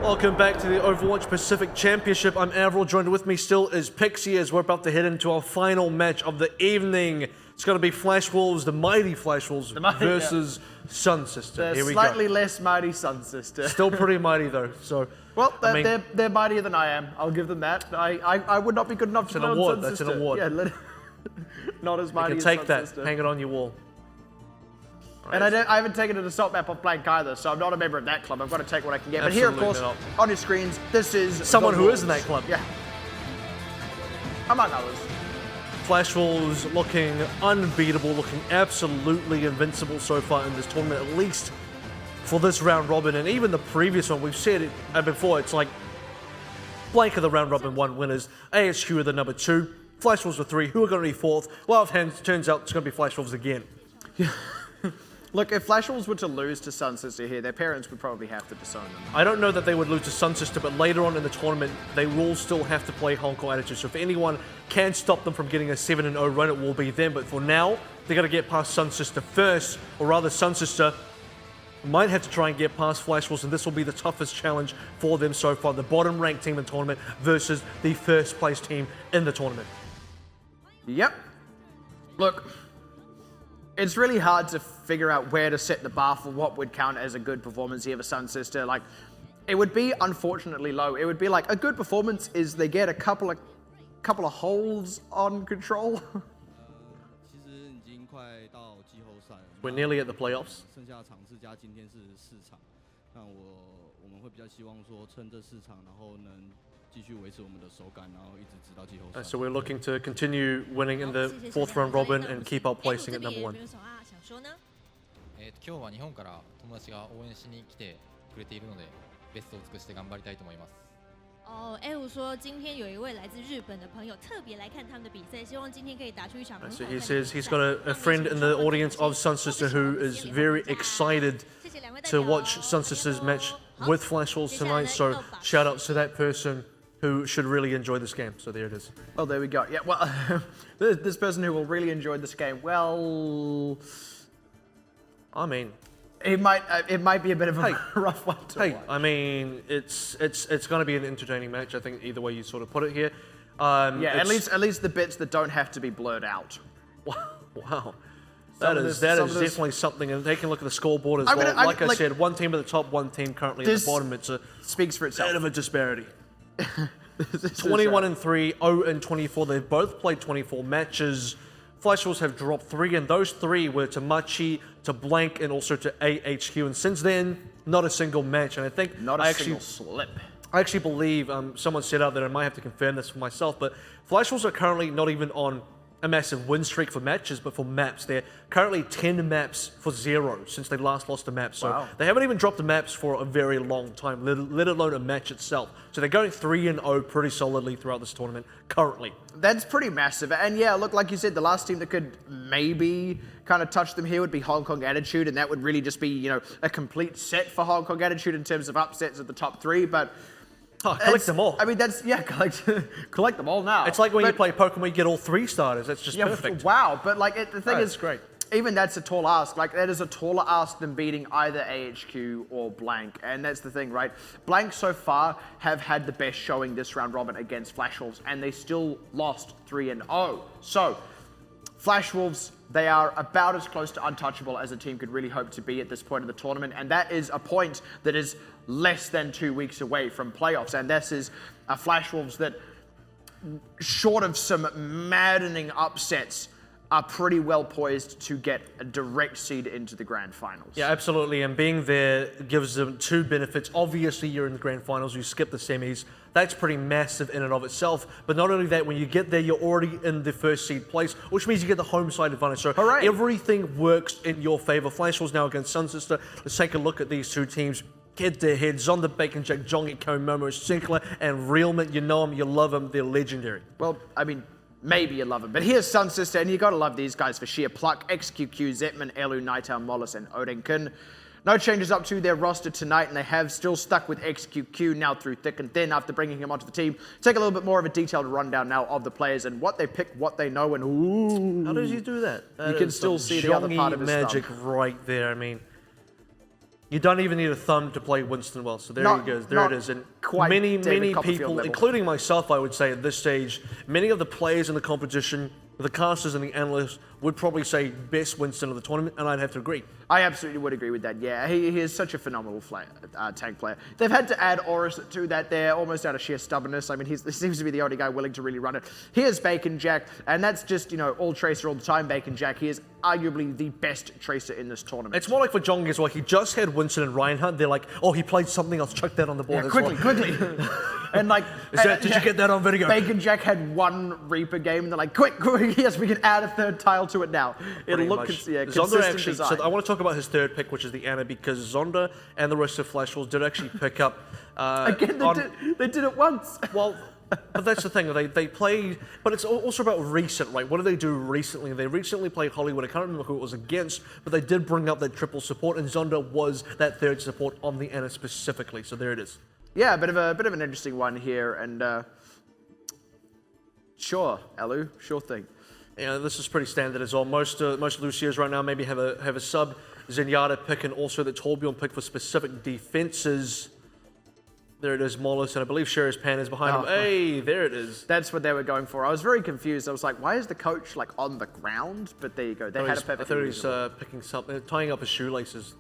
Welcome back to the Overwatch Pacific Championship. I'm AVRL, joined with me still is Pixie as we're about to head into our final match of the evening. It's going to be Flash Wolves, the mighty Flash Wolves versus SunSister. Here we go. Slightly less mighty SunSister. Still pretty mighty though, so... Well, they're mightier than I am. I'll give them that. I would not be good enough to an award. That's an award. Yeah, not as mighty as SunSister. You can take SunSister. that, hang it on your wall. Right. And I haven't taken an assault map off blank either, so I'm not a member of that club. I've got to take what I can get. Absolutely. But here, of course, on your screens, this is someone who is in that club. Yeah. Among others. Flash Wolves looking unbeatable, looking absolutely invincible so far in this tournament, at least for this round robin. And even the previous one, we've said it before, it's like blank are the round robin 1 winners, AHQ are the number 2, Flash Wolves are 3, who are going to be 4th? Well, it turns out it's going to be Flash Wolves again. Yeah. Look, if Flash Wolves were to lose to SunSister here, their parents would probably have to disown them. I don't know that they would lose to SunSister, but later on in the tournament, they will still have to play Hong Kong Attitude. So if anyone can stop them from getting a 7-0 run, it will be them. But for now, they got to get past SunSister first, or rather SunSister might have to try and get past Flash Wolves, and this will be the toughest challenge for them so far. The bottom ranked team in the tournament versus the first place team in the tournament. Yep. Look, it's really hard to figure out where to set the bar for what would count as a good performance here for SunSister. Like, it would be unfortunately low. It would be like a good performance is they get a couple of holes on control. We're nearly at the playoffs. So we're looking to continue winning in the 4th round robin and keep our placing at number 1. 今日は日本から友達が応援しに来てくれているので、ベストを尽くして頑張りたいと思います。哦，A5说今天有一位来自日本的朋友特别来看他们的比赛，希望今天可以打出一场很好看的比赛。 So he says he's got a friend in the audience of SunSister who is very excited to watch SunSister's match with Flash Wolves tonight. So shout outs to that person who should really enjoy this game. So there it is. Oh, there we go. Yeah, well, this person who will really enjoy this game, well, I mean, it might be a bit of a rough one to watch. I mean, it's going to be an entertaining match. I think either way you sort of put it here. Yeah, at least the bits that don't have to be blurred out. Wow. That is definitely something. And taking a look at the scoreboard as well. Like I said, one team at the top, one team currently at the bottom. It's speaks for itself. Bit of a disparity. 21-3, 0-24. They've both played 24 matches. Flash Wolves have dropped 3, and those 3 were to Machi, to Blank, and also to AHQ. And since then, not a single match. And I think not a single slip. I actually believe someone said out there, I might have to confirm this for myself, but Flash Wolves are currently not even on a massive win streak for matches, but for maps. They're currently 10 maps for 0 since they last lost a map. So they haven't even dropped the maps for a very long time, let alone a match itself. So they're going 3-0 pretty solidly throughout this tournament currently. That's pretty massive. And yeah, look, like you said, the last team that could maybe kind of touch them here would be Hong Kong Attitude, and that would really just be, you know, a complete set for Hong Kong Attitude in terms of upsets at the top 3, but collect them all. I mean, that's, yeah, collect them all now. It's like when you play Pokemon, you get all 3 starters. That's just perfect. Wow, but like the thing is, great. Even that's a tall ask. Like, that is a taller ask than beating either AHQ or Blank. And that's the thing, right? Blank so far have had the best showing this round robin against Flash Wolves, and they still lost 3-0. So, Flash Wolves, they are about as close to untouchable as a team could really hope to be at this point of the tournament. And that is a point that is less than 2 weeks away from playoffs. And this is a Flash Wolves that, short of some maddening upsets, are pretty well poised to get a direct seed into the grand finals. Yeah, absolutely. And being there gives them 2 benefits. Obviously, you're in the grand finals, you skip the semis. That's pretty massive in and of itself. But not only that, when you get there, you're already in the first seed place, which means you get the home side advantage. So everything works in your favor. Flash Wolves now against SunSister. Let's take a look at these 2 teams. Head to head, Zonda, Bacon Jack, Jongi, Momo, Sinclair, and Realman. You know them, you love them, they're legendary. Well, I mean, maybe you love them, but here's SunSister, and you gotta love these guys for sheer pluck. XQQ, Zetman, Elu, Nightown, Mollis, and Odenkin. No changes up to their roster tonight, and they have still stuck with XQQ now through thick and thin after bringing him onto the team. Take a little bit more of a detailed rundown now of the players and what they pick, what they know, and ooh. How does he do that? You can still see the other part of his magic thumb. right there. I mean, You don't even need a thumb to play Winston well. So there Not- you go. There not it is. And quite many David Copperfield people, level. including myself, I would say at this stage, many of the players in the competition, the casters and the analysts, would probably say best Winston of the tournament, and I'd have to agree. I absolutely would agree with that. Yeah, he is such a phenomenal tank player. They've had to add Oris to that there, almost out of sheer stubbornness. I mean, he seems to be the only guy willing to really run it. Here's Bacon Jack, and that's just, you know, all Tracer all the time, Bacon Jack. He is arguably the best Tracer in this tournament. It's more like for Jong as well. He just had Winston and Reinhardt. They're like, oh, he played something else. Chuck that on the board. Yeah, as quickly. well. And like, Did you get that on video? Bacon Jack had one Reaper game, and they're like, quick, yes, we can add a third tile to it now. It'll look, Zonda consistent actually, design. so I want to talk about his third pick, which is the Ana, because Zonda and the rest of Flash Wolves did actually pick up. Again, they did it once. Well, but that's the thing. They played, but it's also about recent, right? What did they do recently? They recently played Hollywood. I can't remember who it was against, but they did bring up that triple support, and Zonda was that third support on the Ana specifically. So there it is. Yeah, a bit of an interesting one here, and sure, Elu, sure thing. Yeah, this is pretty standard as well. Most Lucias right now maybe have a sub Zenyatta pick, and also the Torbjorn pick for specific defenses. There it is, Mollis, and I believe Sherry's Pan is behind him. Hey, there it is. That's what they were going for. I was very confused. I was like, why is the coach like on the ground? But there you go. They had a I perfect. thought he's picking something, tying up his shoelaces.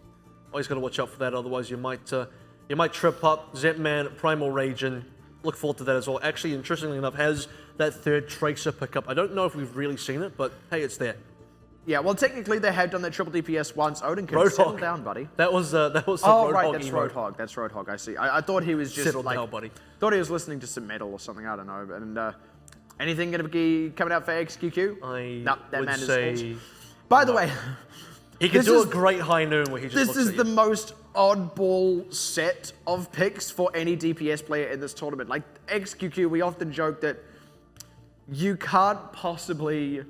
Always got to watch out for that, otherwise you might trip up. Zepman, Primal Raging. Look forward to that as well. Actually, interestingly enough, has that third Tracer pickup. I don't know if we've really seen it, but hey, it's there. Yeah, well, technically they have done that triple DPS once. Odin can settle down, buddy. That was the Oh, Roadhog right, that's emote. Roadhog. That's Roadhog. I see. I thought he was just Settle like, down, buddy. thought he was listening to some metal or something. I don't know. And anything gonna be coming out for XQQ? No, that would man is say awesome. By the way, he can this do is- a great high noon where he just this looks is at the you. most oddball set of picks for any DPS player in this tournament. Like XQQ, we often joke that you can't possibly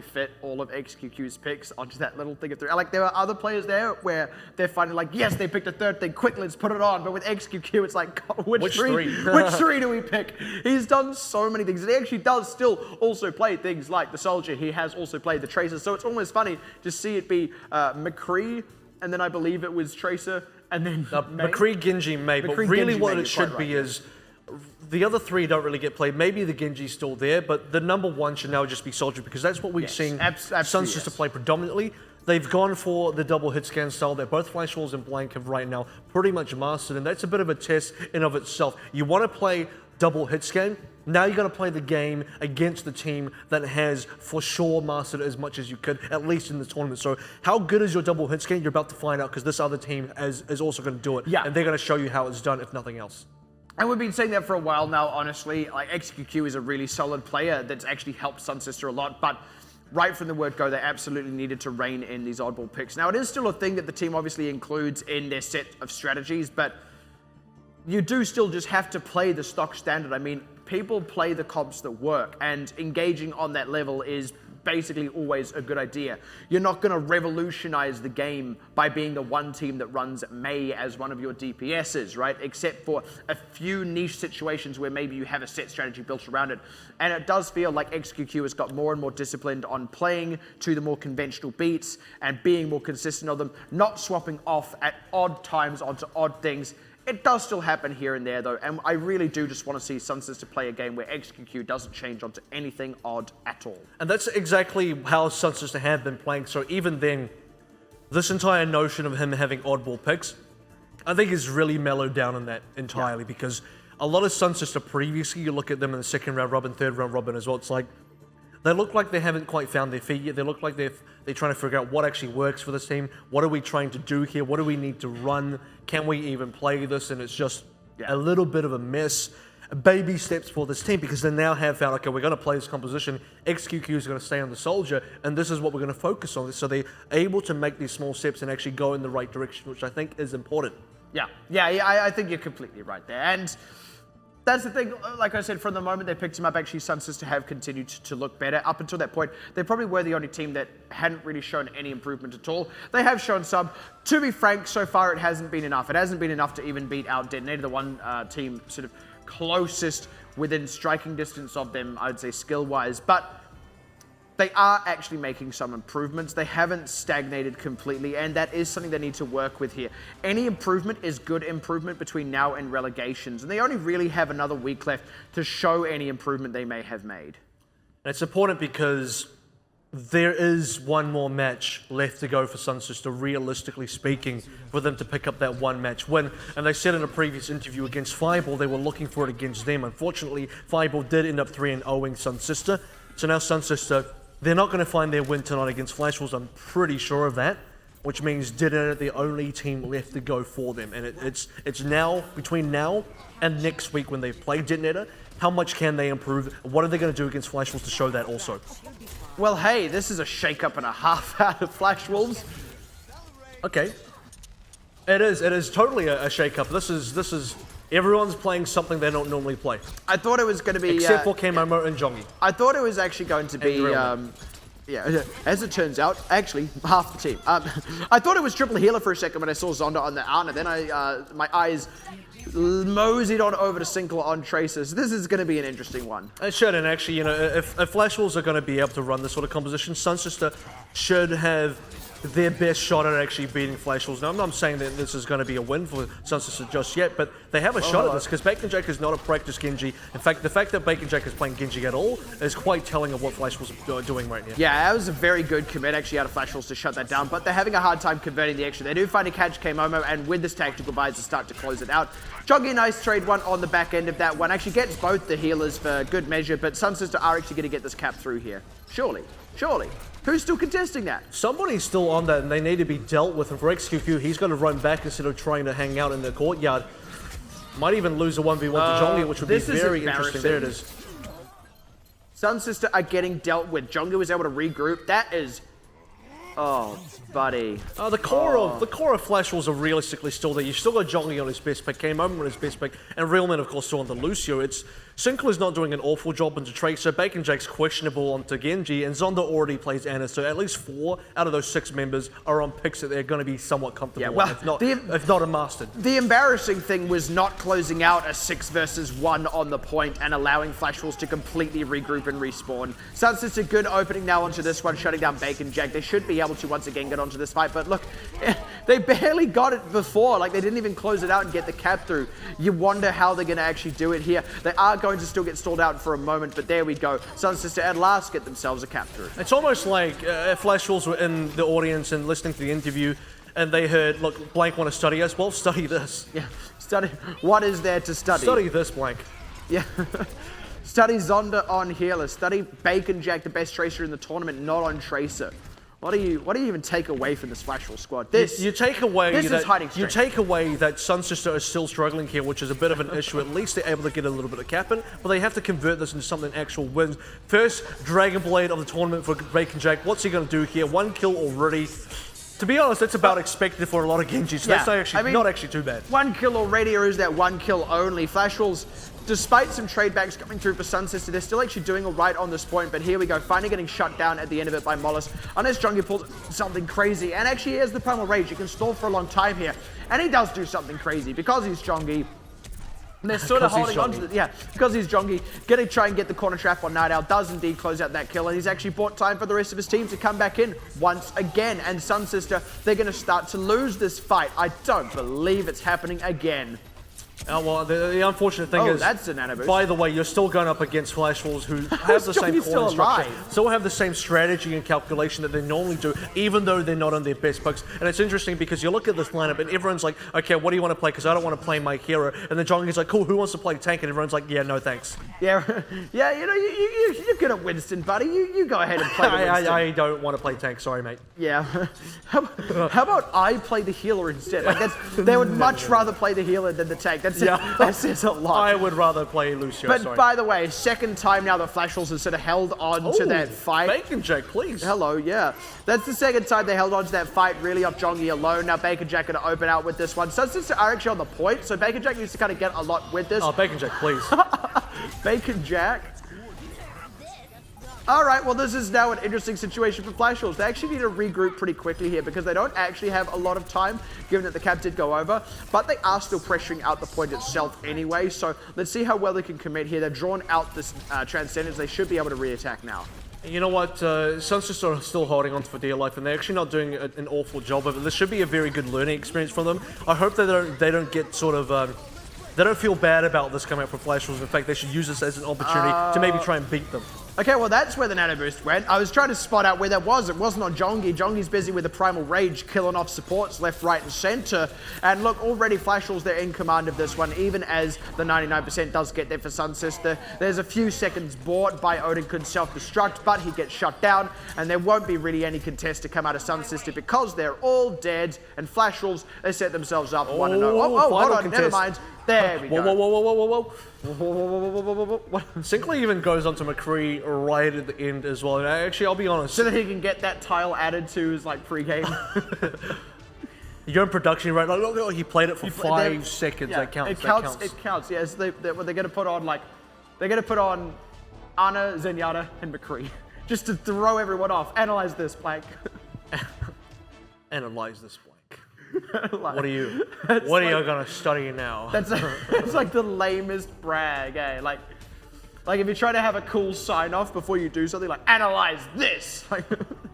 fit all of XQQ's picks onto that little thing of three. Like there are other players there where they're finding like, yes, they picked a third thing, quick, let's put it on. But with XQQ, it's like, God, which three? Which three do we pick? He's done so many things. And he actually does still also play things like the Soldier. He has also played the Tracer. So it's almost funny to see it be McCree, and then I believe it was Tracer, and then McCree, Genji, May. But McCree, really Genji, what May, it you're should quite be right, is the other three don't really get played. Maybe the Genji's still there, but the number one should now just be Soldier, because that's what we've seen absolutely, SunSister yes. play predominantly. They've gone for the double hit scan style that both Flash Wolves and Blank have right now pretty much mastered, and that's a bit of a test in of itself. You want to play double hit scan, now you're going to play the game against the team that has for sure mastered it as much as you could, at least in the tournament. So how good is your double hit scan? You're about to find out, because this other team is also going to do it, Yeah. and they're going to show you how it's done, if nothing else. And we've been saying that for a while now, honestly. Like, XQQ is a really solid player that's actually helped SunSister a lot, but right from the word go, they absolutely needed to rein in these oddball picks. Now, it is still a thing that the team obviously includes in their set of strategies, but you do still just have to play the stock standard. I mean, people play the comps that work, and engaging on that level is basically always a good idea. You're not going to revolutionize the game by being the one team that runs Mei as one of your DPSs, right? Except for a few niche situations where maybe you have a set strategy built around it. And it does feel like XQQ has got more and more disciplined on playing to the more conventional beats and being more consistent on them, not swapping off at odd times onto odd things. It does still happen here and there, though, and I really do just want to see SunSister play a game where XQQ doesn't change onto anything odd at all. And that's exactly how SunSister have been playing. So even then, this entire notion of him having oddball picks, I think is really mellowed down in that entirely, because a lot of SunSister previously, you look at them in the second round robin, third round robin as well, it's like, they look like they haven't quite found their feet yet. They look like they're trying to figure out what actually works for this team. What are we trying to do here? What do we need to run? Can we even play this? And it's just a little bit of a mess. Baby steps for this team, because they now have found, okay, we're going to play this composition. XQQ is going to stay on the Soldier, and this is what we're going to focus on. So they're able to make these small steps and actually go in the right direction, which I think is important. Yeah, I think you're completely right there. And that's the thing, like I said, from the moment they picked him up, actually SunSister have continued to look better. Up until that point, they probably were the only team that hadn't really shown any improvement at all. They have shown some. To be frank, so far it hasn't been enough. It hasn't been enough to even beat out Detonator, the one team sort of closest within striking distance of them, I would say skill-wise. But they are actually making some improvements. They haven't stagnated completely, and that is something they need to work with here. Any improvement is good improvement between now and relegations, and they only really have another week left to show any improvement they may have made. And it's important because there is one more match left to go for SunSister, realistically speaking, for them to pick up that one match win. And they said in a previous interview against Fireball, they were looking for it against them. Unfortunately, Fireball did end up 3-0ing SunSister. So now SunSister, they're not going to find their win tonight against Flash Wolves, I'm pretty sure of that. Which means Detonator the only team left to go for them. And it's now, between now and next week when they play Detonator, how much can they improve? What are they going to do against Flash Wolves to show that also? Well, hey, this is a shake-up and a half out of Flash Wolves. Okay. It is totally a shake-up. This is everyone's playing something they don't normally play. I thought it was going to be... Except for K-Momo and Jongi. I thought it was actually going to be... yeah, as it turns out, actually, half the team. I thought it was triple healer for a second when I saw Zonda on the out, and then my eyes moseyed on over to Sinkler on Tracer. So this is going to be an interesting one. It should, and actually, you know, if Flash Wolves are going to be able to run this sort of composition, SunSister should have their best shot at actually beating Flash Wolves. Now, I'm not saying that this is going to be a win for SunSister just yet, but they have a shot at this because Bacon Jack is not a practice Genji. In fact, the fact that Bacon Jack is playing Genji at all is quite telling of what Flash Wolves are doing right now. Yeah, that was a very good commit actually out of Flash Wolves to shut that down, but they're having a hard time converting the extra. They do find a catch K-Momo, and with this tactical visor start to close it out. Jongi, nice trade one on the back end of that one. Actually gets both the healers for good measure, but SunSister are actually going to get this cap through here. Surely. Who's still contesting that? Somebody's still on that, and they need to be dealt with. And for XQQ, he's going to run back instead of trying to hang out in the courtyard. Might even lose a 1v1 to Jongi, which would be very interesting. There it is. SunSister are getting dealt with. Jongi was able to regroup. That is... Oh, buddy. The core of Flash Wolves are realistically still there. You've still got Jongi on his best pick, K-Momo on his best pick, and Realman, of course, still on the Lucio. Sinkler's not doing an awful job into Tracer, Bacon Jack's questionable onto Genji, and Zonda already plays Anna, so at least 4 out of those 6 members are on picks that they're going to be somewhat comfortable with, if not a mastered. The embarrassing thing was not closing out a 6 versus 1 on the point and allowing Flash Wolves to completely regroup and respawn. SunSister good opening now onto this one, shutting down Bacon Jack. They should be able to once again get onto this fight, but look, they barely got it before. Like, they didn't even close it out and get the cap through. You wonder how they're going to actually do it here. They are going to still get stalled out for a moment, but there we go. SunSister at last get themselves a cap through. It's almost like if Flash Wolves were in the audience and listening to the interview, and they heard, look, Blank want to study us, well, study this. Yeah, study. What is there to study? Study this, Blank. Yeah. Study Zonda on healer. Study Bacon Jack, the best Tracer in the tournament, not on Tracer. What do you even take away from this Flash Wolves squad? You take away this is hiding strength. You take away that SunSister is still struggling here, which is a bit of an issue. At least they're able to get a little bit of cap in, but they have to convert this into something actual wins. First Dragon Blade of the tournament for Bacon Jack. What's he going to do here? 1 kill already. To be honest, that's about expected for a lot of Genji, so that's actually not actually too bad. 1 kill already, or is that 1 kill only? Flash Wolves, despite some trade backs coming through for SunSister, they're still actually doing all right on this point, but here we go, finally getting shut down at the end of it by Mollis. Unless Jongi pulls something crazy, and actually he has the Primal Rage. He can stall for a long time here, and he does do something crazy because he's Jongi. They're sort of holding on to it, because he's Jongi, gonna try and get the corner trap on Night Owl, does indeed close out that kill, and he's actually bought time for the rest of his team to come back in once again. And SunSister, they're gonna start to lose this fight. I don't believe it's happening again. Well, the unfortunate thing is, that's a nano boost. By the way, you're still going up against Flash Wolves who have the same corner structure, still have the same strategy and calculation that they normally do, even though they're not on their best picks. And it's interesting because you look at this lineup and everyone's like, okay, what do you want to play? Because I don't want to play my hero. And then Jongi's like, cool, who wants to play tank? And everyone's like, yeah, no thanks. Yeah, you know, you're good at Winston, buddy. You go ahead and play Winston. I don't want to play tank, sorry, mate. Yeah. How about I play the healer instead? Like they would much rather play the healer than the tank. That says a lot. I would rather play Lucio, But by the way, second time now that Flash Wolves has sort of held on to that fight. Bacon Jack, please. Hello, yeah. That's the second time they held on to that fight, really off Jongi alone. Now Bacon Jack going to open out with this one. SunSister are actually on the point, so Bacon Jack needs to kind of get a lot with this. Oh, Bacon Jack, please. Bacon Jack. All right, well, this is now an interesting situation for Flash Wolves. They actually need to regroup pretty quickly here because they don't actually have a lot of time, given that the cap did go over, but they are still pressuring out the point itself anyway, so let's see how well they can commit here. They've drawn out this Transcendence. They should be able to re-attack now. You know what? SunSister are still holding on for dear life, and they're actually not doing an awful job of it. This should be a very good learning experience for them. I hope that they don't get sort of they don't feel bad about this coming up for Flash Wolves. In fact, they should use this as an opportunity to maybe try and beat them. Okay, well, that's where the Nano Boost went. I was trying to spot out where that was. It wasn't on Jongi. Jongi's busy with the Primal Rage, killing off supports left, right, and center. And look, already Flash Wolves, they're in command of this one, even as the 99% does get there for SunSister. There's a few seconds bought by Odin self-destruct, but he gets shut down, and there won't be really any contest to come out of SunSister because they're all dead, and Flash Wolves, they set themselves up 1-0. Oh, hold on, never mind. There we go. Whoa. Sinclair even goes onto McCree right at the end as well. And actually, I'll be honest. So that he can get that tile added to his like pre-game. You're in production, right? Like, look, he played it for 5 seconds. Yeah, that counts. It counts. Yes, they're going to put on Ana, Zenyatta, and McCree just to throw everyone off. Analyze this, Blank. Analyze this, Blank. What are you gonna study now? It's like the lamest brag, eh? Like if you try to have a cool sign off before you do something, like analyze this. Like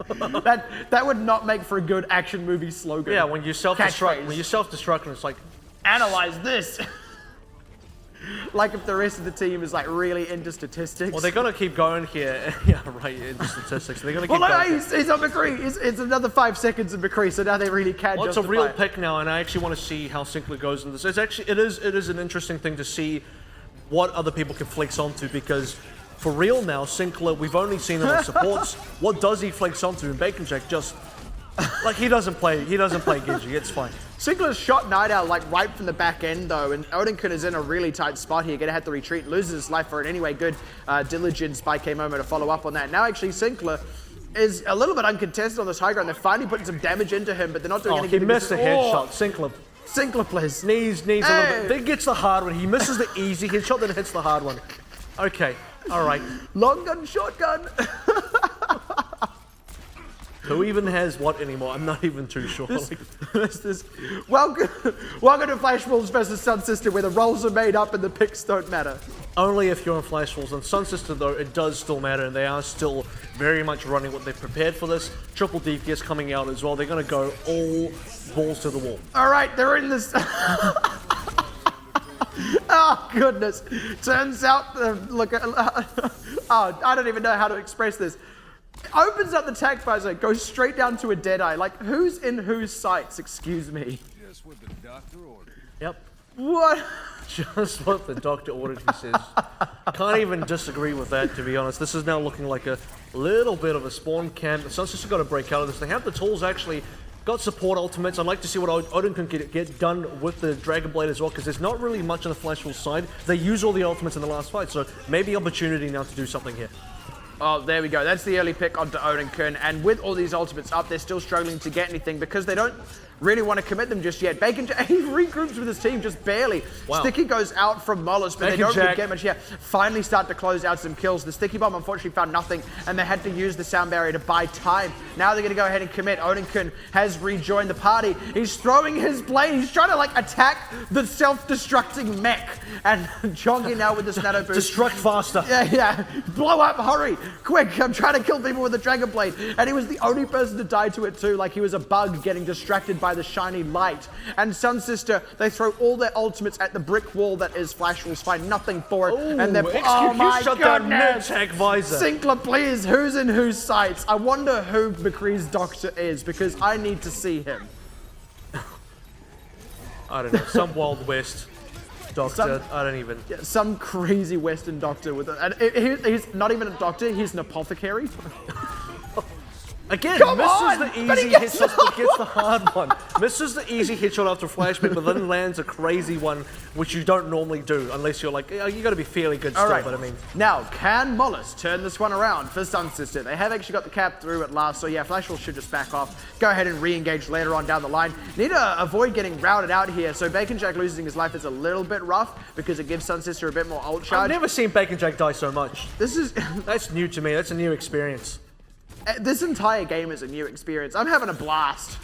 that would not make for a good action movie slogan. Yeah, when you self-destruct, and it's like analyze this. Like if the rest of the team is like really into statistics. Well, they're gonna keep going here. Yeah, right, into statistics. They're gonna keep going. He's on McCree. It's another 5 seconds of McCree, so now they really can. Well, it's a real pick now, and I actually want to see how Sinclair goes in this. It is an interesting thing to see what other people can flex onto, because for real now, Sinclair, we've only seen him on supports. What does he flex onto? And Bacon Jack just like he doesn't play Genji. It's fine. Sinclair's shot Night Owl like right from the back end though, and Odin is in a really tight spot here. Gonna have to retreat, loses his life for it anyway. Good diligence by K-Momo to follow up on that. Now actually Sinclair is a little bit uncontested on this high ground. They're finally putting some damage into him, but they're not doing anything. He missed a headshot. Sinclair plays. Needs a little bit. Then gets the hard one. He misses the easy headshot, then hits the hard one. Okay, all right. Long gun, short gun. Who even has what anymore? I'm not even too sure. Welcome to Flash Wolves versus SunSister, where the roles are made up and the picks don't matter. Only if you're in Flash Wolves. And SunSister, though, it does still matter, and they are still very much running what they've prepared for this. Triple DPS coming out as well. They're going to go all balls to the wall. All right, they're in this. Oh, goodness. Turns out, I don't even know how to express this. Opens up the tac visor, goes straight down to a Deadeye. Like, who's in whose sights? Excuse me. Just what the doctor ordered. Yep. What? Just what the doctor ordered, he says. Can't even disagree with that, to be honest. This is now looking like a little bit of a spawn camp. SunSister got to break out of this. They have the tools, actually. Got support ultimates. I'd like to see what Odin can get done with the Dragon Blade as well, because there's not really much on the Flash Wolves side. They use all the ultimates in the last fight, so maybe opportunity now to do something here. Oh, there we go. That's the early pick onto Odin. And with all these ultimates up, they're still struggling to get anything because they don't really want to commit them just yet. Bacon Jack, he regroups with his team just barely. Wow. Sticky goes out from Mollis, but they don't really get much yet. Finally start to close out some kills. The Sticky Bomb unfortunately found nothing, and they had to use the sound barrier to buy time. Now they're going to go ahead and commit. Odin has rejoined the party. He's throwing his blade. He's trying to like attack the self-destructing mech. And Jongi now with this nano boost. Destruct faster. Yeah. Blow up, hurry. Quick, I'm trying to kill people with the Dragon Blade. And he was the only person to die to it too. Like he was a bug getting distracted by the shiny light. And SunSister, they throw all their ultimates at the brick wall that is Flash Wolves, find nothing for it. Ooh, and they're oh my goodness! Tech visor. Sinclair, please, who's in whose sights? I wonder who McCree's doctor is because I need to see him. I don't know, some Wild West doctor. I don't even. Yeah, some crazy Western doctor with it. And he's not even a doctor, he's an apothecary. Again, Come misses on, the easy headshot, but gets the hard one. Misses the easy headshot after flashback, but then lands a crazy one, which you don't normally do, unless you're like, you got to be fairly good still, right. But I mean. Now, can Mollis turn this one around for SunSister? They have actually got the cap through at last, so yeah, Flash Wolves should just back off. Go ahead and re-engage later on down the line. Need to avoid getting routed out here, so Bacon Jack losing his life is a little bit rough, because it gives SunSister a bit more ult charge. I've never seen Bacon Jack die so much. This is... That's new to me, that's a new experience. This entire game is a new experience. I'm having a blast.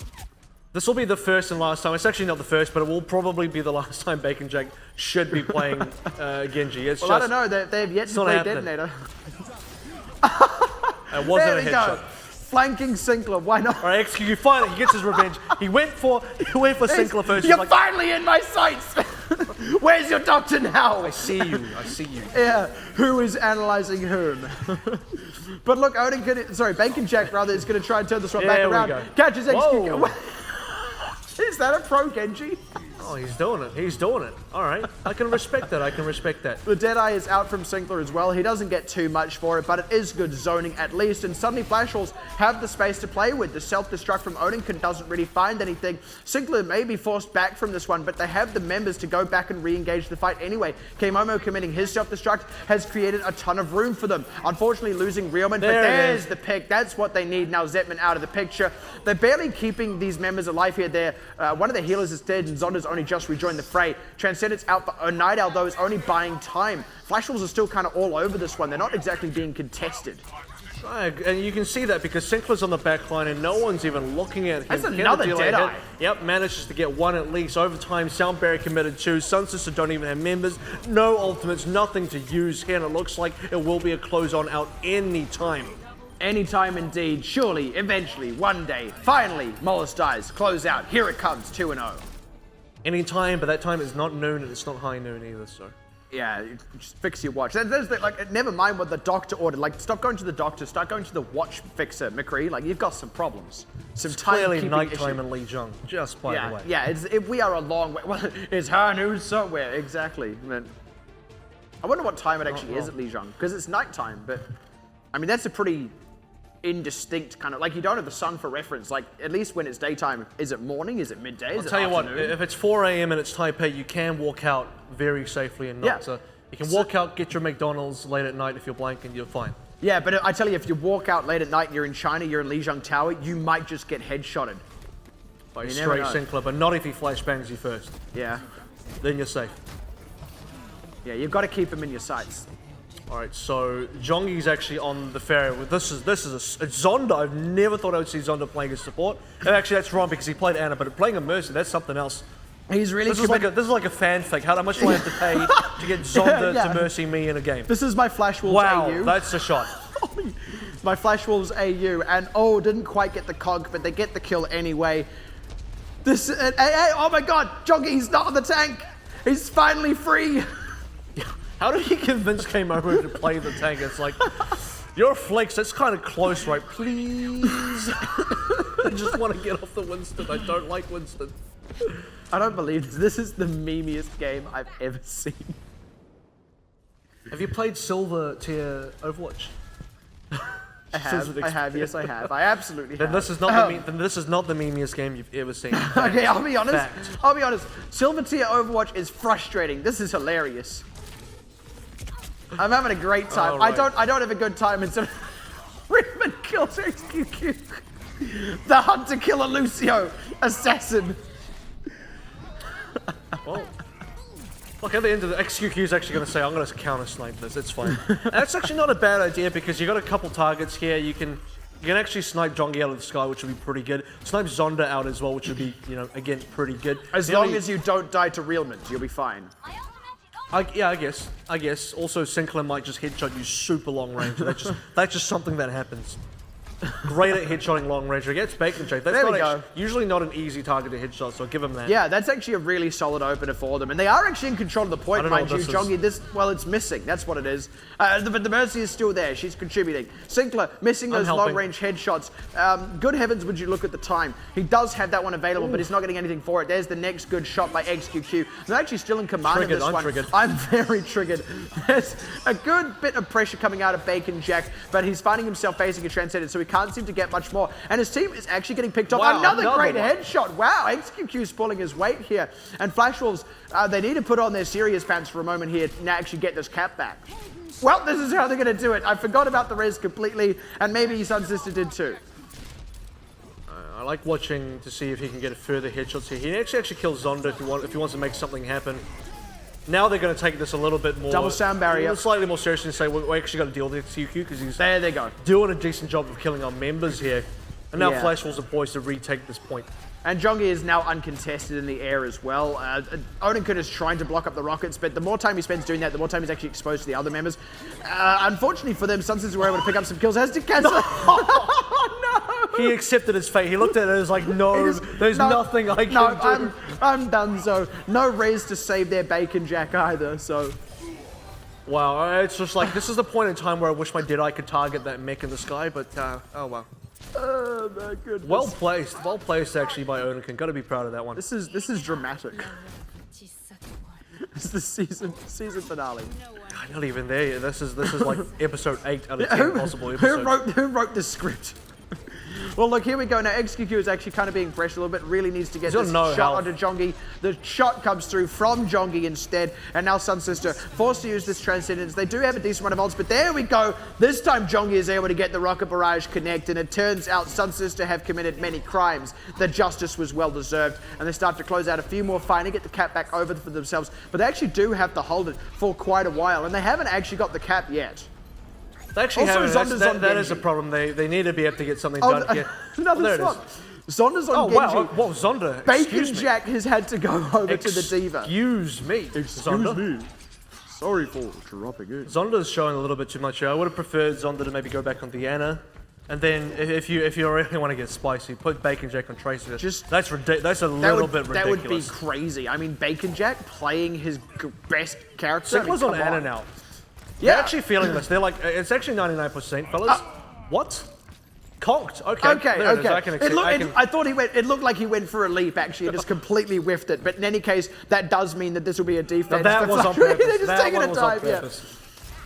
This will be the first and last time. It's actually not the first, but it will probably be the last time Bacon Jack should be playing Genji. It's well, I don't know. They've yet to play Detonator. It wasn't There a we headshot. go. Flanking Sinkler, why not? All right, XQQ finally he gets his revenge. He went for Sinkler first. He's You're like, finally in my sights! Where's your doctor now? I see you. Yeah, who is analyzing whom? But look, Bacon Jack rather is going to try and turn this one back There we around. go. Catches XQ. Whoa. Is that a pro Genji? Oh, he's doing it. All right, I can respect that. The Deadeye is out from Sinkler as well. He doesn't get too much for it, but it is good zoning at least. And suddenly Flash Wolves have the space to play with. The self-destruct from Odinkin doesn't really find anything. Sinkler may be forced back from this one, but they have the members to go back and re-engage the fight anyway. Keimomo committing his self-destruct has created a ton of room for them. Unfortunately losing Realman, but there's the pick. That's what they need now. Zetman out of the picture. They're barely keeping these members alive here. One of the healers is dead and Zonda's only just rejoined the fray. Transcendent's out for Night Owl, though, is only buying time. Flash Wolves are still kind of all over this one. They're not exactly being contested. And you can see that because Sinkler's on the back line and no one's even looking at him. That's another Deadeye. Yep, manages to get one at least. Overtime, Sound Barrier committed 2. SunSister don't even have members. No ultimates, nothing to use here. And it looks like it will be a close-on out any time. Anytime indeed. Surely, eventually, one day, finally, Mollis dies. Close out. Here it comes, 2-0. Anytime, but that time is not noon and it's not high noon either, so. Yeah, just fix your watch. Never mind what the doctor ordered. Like, stop going to the doctor. Start going to the watch fixer, McCree. Like, you've got some problems. Some Clearly timekeeping nighttime issues. in Lijiang, just by the way. Yeah, we are a long way. Well, it's Hanu somewhere, exactly. I wonder what time it actually is at Lijiang, because it's nighttime, but I mean, that's a pretty indistinct kind of, like, you don't have the sun for reference. Like, at least when it's daytime, is it morning? Is it midday? I'll tell you what, if it's 4 a.m. and it's Taipei, you can walk out very safely and not. Yeah. So you can walk out, get your McDonald's late at night if you're blank and you're fine. Yeah, but I tell you, if you walk out late at night and you're in China, you're in Lijiang Tower, you might just get headshotted. By You a never straight know. Sinkler, but not if he flashbangs you first. Yeah. Then you're safe. Yeah, you've got to keep him in your sights. All right, so Jongi's actually on the ferry. This is it's Zonda. I've never thought I would see Zonda playing as support. And actually, that's wrong because he played Ana, but playing a Mercy, that's something else. He's really This is like a fanfic. How much do I have to pay to get Zonda Yeah. to Mercy me in a game? This is my Flash Wolves Wow, AU. that's a shot. My Flash Wolves AU, and didn't quite get the cog, but they get the kill anyway. Oh my god, Jongi, he's not on the tank. He's finally free. How did he convince Keimomo to play the tank? It's like, you're Flex, that's kind of close, right? Please. I just want to get off the Winston. I don't like Winston. I don't believe this. This is the memeiest game I've ever seen. Have you played Silver tier Overwatch? I have, yes I have. I absolutely have. Then this is not the memeiest game you've ever seen. Okay, I'll be honest. Fact. I'll be honest. Silver tier Overwatch is frustrating. This is hilarious. I'm having a great time. Oh, right. I don't have a good time until Rickman kills XQQ. The hunter killer Lucio, assassin. Well, look, at the end of the XQQ is actually going to say, I'm going to counter snipe this. It's fine. And that's actually not a bad idea because you got a couple targets here. You can actually snipe Jongi out of the sky, which would be pretty good. Snipe Zonda out as well, which would be, again, pretty good. As long as you don't die to Realman, you'll be fine. I guess. Also, Sinkler might just headshot you super long range. That's just something that happens. Great at headshotting long range. Against Bacon Jake. That's There we go. Usually not an easy target to headshot, so I'll give him that. Yeah, that's actually a really solid opener for them. And they are actually in control of the point, I don't know mind you. what this Jongi, well, it's missing. That's what it is. But the Mercy is still there. She's contributing. Sinkler missing those helping. long-range headshots. Good heavens, would you look at the time. He does have that one available, but he's not getting anything for it. There's the next good shot by XQQ. They're actually still in command of this I'm one. triggered. I'm very triggered. There's a good bit of pressure coming out of Bacon Jack, but he's finding himself facing a Transcendent, so he can't seem to get much more. And his team is actually getting picked off. Wow, Another great one. headshot. Wow, XQQ's pulling his weight here. And Flash Wolves, they need to put on their serious pants for a moment here to actually get this cap back. Well, this is how they're going to do it. I forgot about the res completely, and maybe SunSister did too. I like watching to see if he can get further headshots here. He actually kills Zonda if he wants to make something happen. Now they're going to take this a little bit more... Double sound barrier. Slightly more seriously and say, we actually got to deal with XQQ because he's There they go. doing a decent job of killing our members here. And now Yeah. Flash Wolves are poised to retake this point. And Jongi is now uncontested in the air as well. Odenkirk is trying to block up the rockets, but the more time he spends doing that, the more time he's actually exposed to the other members. Unfortunately for them, SunSister were able to pick up some kills. Has to cancel. Oh, no! He accepted his fate. He looked at it and was like, no, there's nothing I can do. I'm done, so no res to save their Bacon Jack either, so... Wow, it's just like, this is the point in time where I wish my Deadeye could target that mech in the sky, but oh well. Oh my goodness. Well placed actually by Odenkirk. Got to be proud of that one. This is dramatic. It's the season finale. Not even there. This is like episode 8 out of 10 possible episodes. Who wrote this script? Well, look, here we go. Now, XQQ is actually kind of being pressured a little bit. Really needs to get this shot onto Jongi. The shot comes through from Jongi instead. And now SunSister forced to use this Transcendence. They do have a decent amount of ults, but there we go. This time, Jongi is able to get the Rocket Barrage connect. And it turns out SunSister have committed many crimes. The justice was well deserved. And they start to close out a few more, finally get the cap back over for themselves. But they actually do have to hold it for quite a while. And they haven't actually got the cap yet. They actually Also, haven't. That is a problem. They need to be able to get something done here. Another swap. Zonda's on Genji. Wow, what was Zonda? Bacon Jack has had to go over to the Diva. Excuse me. Zonda. Sorry for dropping in. Zonda's showing a little bit too much here. I would have preferred Zonda to maybe go back on Diana. And then if you really want to get spicy, put Bacon Jack on Tracer. That's ridiculous. That's a little bit ridiculous. That would be crazy. I mean, Bacon Jack playing his best character. Sickler's on Ana now. Yeah. They're actually feeling this. They're like, it's actually 99%, fellas. What? Conked. Okay. There it is. I thought it looked like he went for a leap actually and just completely whiffed it. But in any case, that does mean that this will be a defense. That was on purpose. They're just taking a dive, yeah.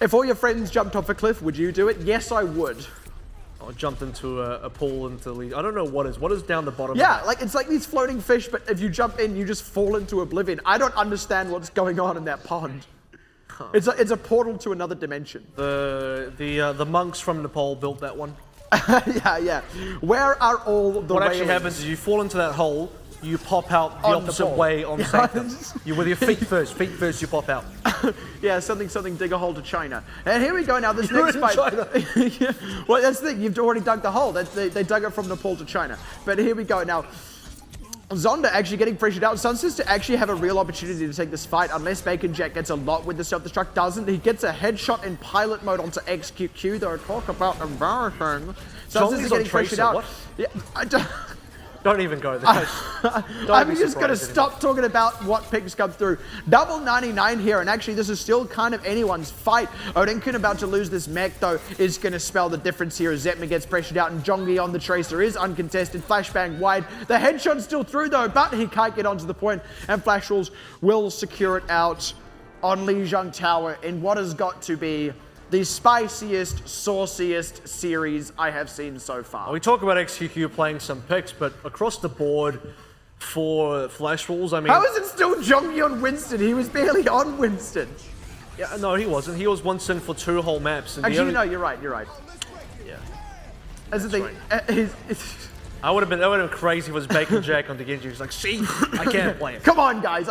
If all your friends jumped off a cliff, would you do it? Yes, I would. I jumped into a pool into the... I don't know what is down the bottom. Yeah, like it's like these floating fish, but if you jump in, you just fall into oblivion. I don't understand what's going on in that pond. It's a portal to another dimension. The monks from Nepal built that one. yeah. Where are all the What actually happens is you fall into that hole, you pop out the opposite way on Sanctum. You with your feet first you pop out. Yeah, something dig a hole to China. And here we go now, this next fight. Yeah. Well, that's the thing, you've already dug the hole. They dug it from Nepal to China. But here we go now. Zonda actually getting pressured out. SunSister actually have a real opportunity to take this fight unless Bacon Jack gets a lot with the self-destruct. Doesn't. He gets a headshot in pilot mode onto XQQ. Though talk about embarrassing. SunSister getting pressured out. What? Yeah, don't even go there. I'm just going to stop talking about what picks come through. Double 99 here, and actually this is still kind of anyone's fight. Odenkirk about to lose this mech, though, is going to spell the difference here as Zetman gets pressured out, and Jongi on the Tracer is uncontested. Flashbang wide. The headshot's still through, though, but he can't get onto the point, and Flash Rules will secure it out on Lijiang Tower in what has got to be the spiciest, sauciest series I have seen so far. We talk about XQQ playing some picks, but across the board for Flash Rules, I mean... How is it still Jongi on Winston? He was barely on Winston. Yeah, no, he wasn't. He was Winston for 2 whole maps. And actually, no, you're right. Yeah. That's the thing. Right. That would have been crazy if it was Bacon Jack on the Genji. He's like, see, I can't play it. Come on, guys.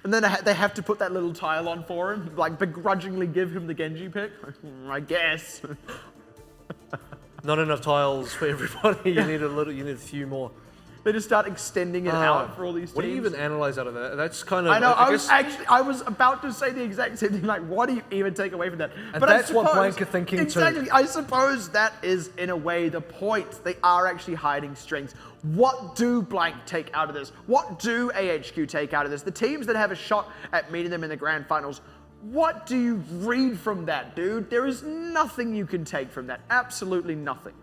And then they have to put that little tile on for him, like begrudgingly give him the Genji pick. I guess. Not enough tiles for everybody. You need a few more. They just start extending it out for all these teams. What do you even analyze out of that? That's kind of... I know, I was about to say the exact same thing, like, what do you even take away from that? And but that's what Blank are thinking too. Exactly, I suppose that is, in a way, the point. They are actually hiding strengths. What do Blank take out of this? What do AHQ take out of this? The teams that have a shot at meeting them in the grand finals, what do you read from that, dude? There is nothing you can take from that. Absolutely nothing.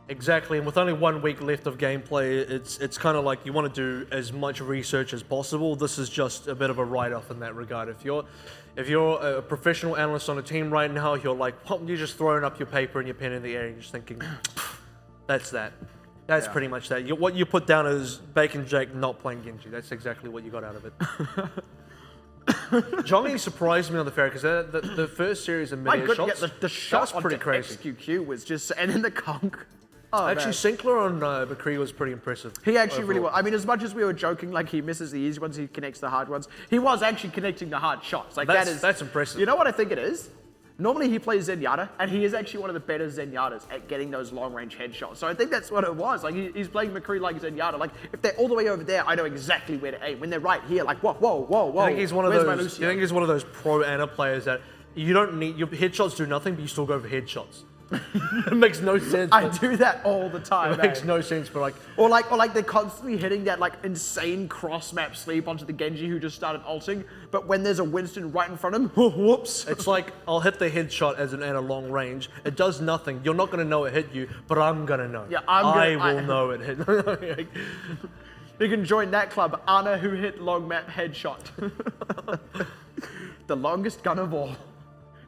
Exactly, and with only 1 week left of gameplay, it's kind of like you want to do as much research as possible. This is just a bit of a write-off in that regard. If you're a professional analyst on a team right now, you're like, well, you're just throwing up your paper and your pen in the air and you're just thinking, that's that. That's pretty much that. What you put down is Bacon Jack not playing Genji. That's exactly what you got out of it. Jongi surprised me on the fair because the first series of mid-air shots, the shot was pretty crazy. XQQ was just, and then the conk. Oh, actually, Sinclair on McCree was pretty impressive. He actually really was. I mean, as much as we were joking, like he misses the easy ones, he connects the hard ones. He was actually connecting the hard shots. Like that's impressive. You know what I think it is? Normally he plays Zenyatta, and he is actually one of the better Zenyatas at getting those long-range headshots. So I think that's what it was. Like, he's playing McCree like Zenyatta. Like, if they're all the way over there, I know exactly where to aim. When they're right here, like, whoa, whoa, whoa, whoa. I think he's one of Where's my those. Lucio? I think he's one of those pro Ana players that you don't need. Your headshots do nothing, but you still go for headshots. It makes no sense. I do that all the time. It makes eh? no sense, but like, Or like they're constantly hitting that like insane cross-map sleep onto the Genji who just started ulting, but when there's a Winston right in front of him, whoops. it's like I'll hit the headshot as an Ana long range. It does nothing. You're not gonna know it hit you, but I'm gonna know. Yeah, I will know it hit. You can join that club, Ana who hit long map headshot. The longest gun of all.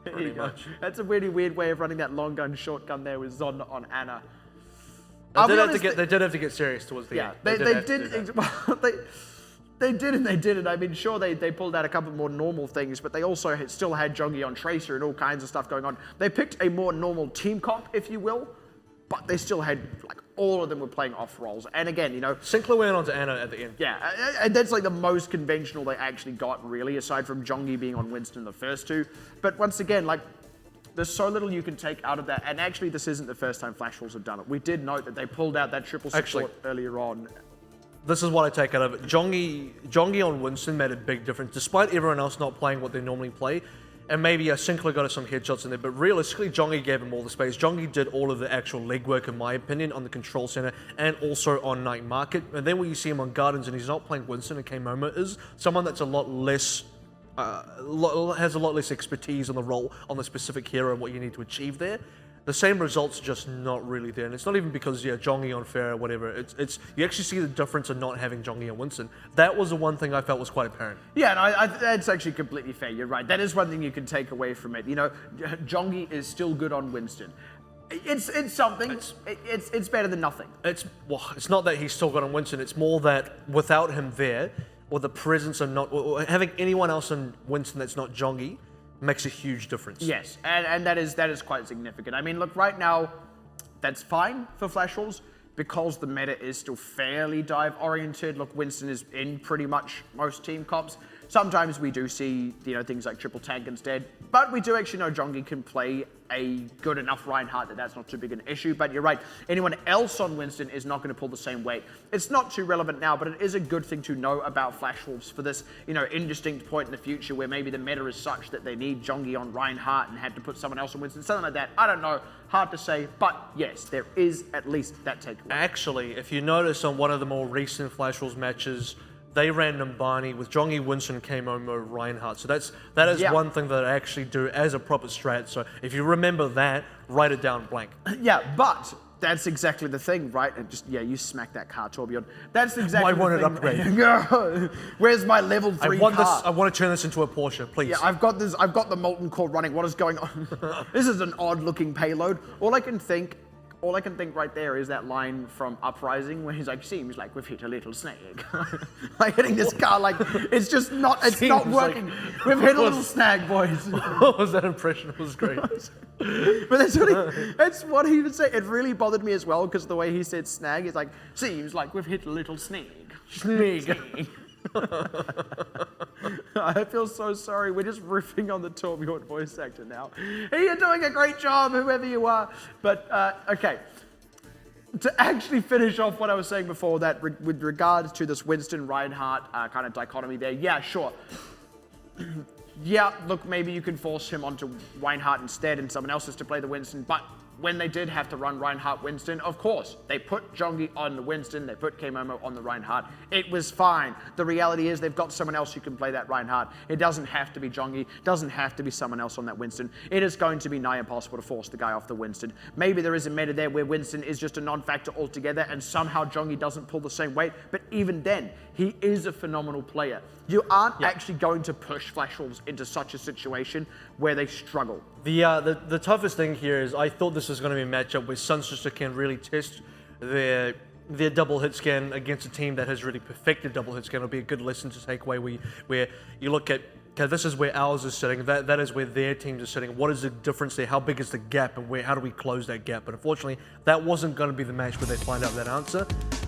There you go. That's a really weird way of running that long gun, short gun there with Zon on Ana. They did have to get serious towards the Yeah, end. they have to did. do that. Well, they did and they didn't. I mean, sure, they pulled out a couple more normal things, but they also still had Jongi on Tracer and all kinds of stuff going on. They picked a more normal team comp, if you will, but they still had, like, all of them were playing off roles. And again, you know, Sinclair went on to Ana at the end. yeah, and that's like the most conventional they actually got, really, aside from Jongi being on Winston the first two. But once again, like, there's so little you can take out of that. And actually, this isn't the first time Flash Wolves have done it. We did note that they pulled out that triple support earlier on. This is what I take out of it. Jongi on Winston made a big difference, despite everyone else not playing what they normally play. And maybe Sinclair got us some headshots in there, but realistically, Jongi gave him all the space. Jongi did all of the actual legwork, in my opinion, on the control center and also on night market. And then when you see him on Gardens and he's not playing Winston, and K-Momo is someone that's a lot less, has a lot less expertise on the role, on the specific hero and what you need to achieve there. The same results just not really there, and it's not even because Jongi on Pharah, whatever. It's you actually see the difference in not having Jongi on Winston. That was the one thing I felt was quite apparent. Yeah, and that's actually completely fair. You're right. That is one thing you can take away from it. You know, Jongi is still good on Winston. It's something. It's better than nothing. It's not that he's still good on Winston. It's more that without him there, or the presence of or having anyone else on Winston that's not Jongi, makes a huge difference. Yes, and that is quite significant. I mean, look, right now, that's fine for Flash Wolves because the meta is still fairly dive-oriented. Look, Winston is in pretty much most team comps. Sometimes we do see, you know, things like triple tank instead, but we do actually know Jongi can play a good enough Reinhardt that that's not too big an issue. But you're right, anyone else on Winston is not going to pull the same weight. It's not too relevant now, but it is a good thing to know about Flash Wolves for this, you know, indistinct point in the future where maybe the meta is such that they need Jongi on Reinhardt and had to put someone else on Winston, something like that. I don't know, hard to say, but yes, there is at least that takeaway. Actually, if you notice on one of the more recent Flash Wolves matches, they ran Numbani with Jongi, Winston, K-Momo, Reinhardt. So that is one thing that I actually do as a proper strat. So if you remember that, write it down blank. Yeah, but that's exactly the thing, right? And just, you smack that car, Torbjorn. That's exactly I want the it thing. upgrade. Where's my level 3 car? I want to turn this into a Porsche, please. Yeah, I've got the molten core running. What is going on? This is an odd looking payload. All I can think right there is that line from Uprising where he's like, seems like we've hit a little snag. Like hitting this car, like it's just not, it's not working. Like, we've hit a little snag, boys. What was that impression? It was great. But that's what he would say. It really bothered me as well because the way he said snag is like, seems like we've hit a little snag. Snag. I feel so sorry. We're just riffing on the Torbjorn voice actor now. You're doing a great job, whoever you are. But, okay. To actually finish off what I was saying before, that with regards to this Winston Reinhardt kind of dichotomy there, yeah, sure. Yeah, look, maybe you can force him onto Reinhardt instead and someone else is to play the Winston, but when they did have to run Reinhardt Winston, of course, they put Jongi on the Winston, they put K-Momo on the Reinhardt. It was fine. The reality is they've got someone else who can play that Reinhardt. It doesn't have to be Jongi, doesn't have to be someone else on that Winston. It is going to be nigh impossible to force the guy off the Winston. Maybe there is a meta there where Winston is just a non-factor altogether and somehow Jongi doesn't pull the same weight, but even then, he is a phenomenal player. You aren't actually going to push Flash Wolves into such a situation where they struggle. The toughest thing here is I thought this was going to be a matchup where SunSister can really test their double hit scan against a team that has really perfected double hit scan. It'll be a good lesson to take away where you look at, okay, this is where ours is sitting, that is where their teams are sitting. What is the difference there? How big is the gap and how do we close that gap? But unfortunately, that wasn't going to be the match where they find out that answer.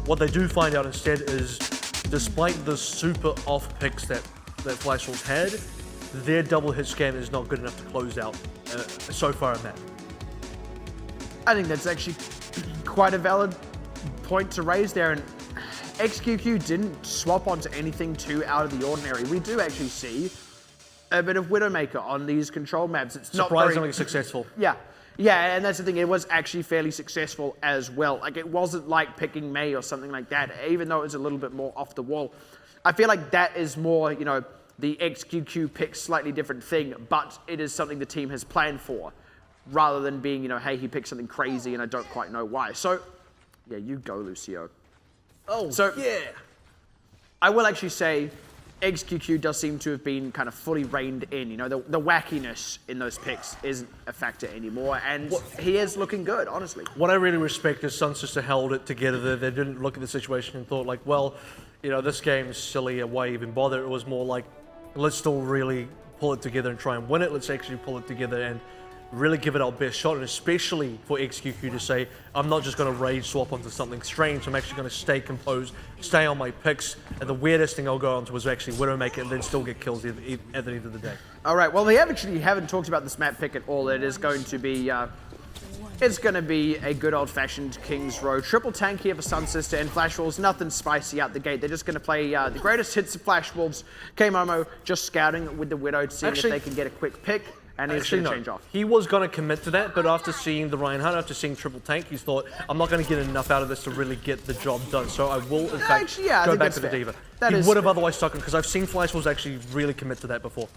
What they do find out instead is, despite the super off picks that Flash Wolves had, their double hit scam is not good enough to close out so far in that. I think that's actually quite a valid point to raise there, and XQQ didn't swap onto anything too out of the ordinary. We do actually see a bit of Widowmaker on these control maps. It's Surprisingly not very successful. Yeah, and that's the thing. It was actually fairly successful as well. Like, it wasn't like picking May or something like that, even though it was a little bit more off the wall. I feel like that is more, you know, the XQQ pick slightly different thing, but it is something the team has planned for, rather than being, you know, hey, he picked something crazy and I don't quite know why. So, yeah, you go, Lucio. Oh, So, yeah. I will actually say XQQ does seem to have been kind of fully reined in. You know, the wackiness in those picks isn't a factor anymore, and he is looking good, honestly. What I really respect is SunSister held it together. They didn't look at the situation and thought like, well, you know, this game's silly, why even bother? It was more like, let's still really pull it together and try and win it. Let's actually pull it together and really give it our best shot, and especially for XQQ to say, I'm not just going to rage swap onto something strange, I'm actually going to stay composed, stay on my picks, and the weirdest thing I'll go on to was actually Widowmaker and then still get kills at the end of the day. All right, well, we haven't talked about this map pick at all. It is going to be, it's going to be a good old-fashioned King's Row. Triple tank here for SunSister and Flash Wolves. Nothing spicy out the gate. They're just going to play the greatest hits of Flash Wolves. K-Momo just scouting with the Widow to see if they can get a quick pick. And he's going to change off. He was going to commit to that, but after seeing the Reinhardt, after seeing triple tank, he's thought, I'm not going to get enough out of this to really get the job done. So I will, in fact, go back to the Diva. He would have otherwise stuck him, because I've seen Flash Wolves actually really commit to that before.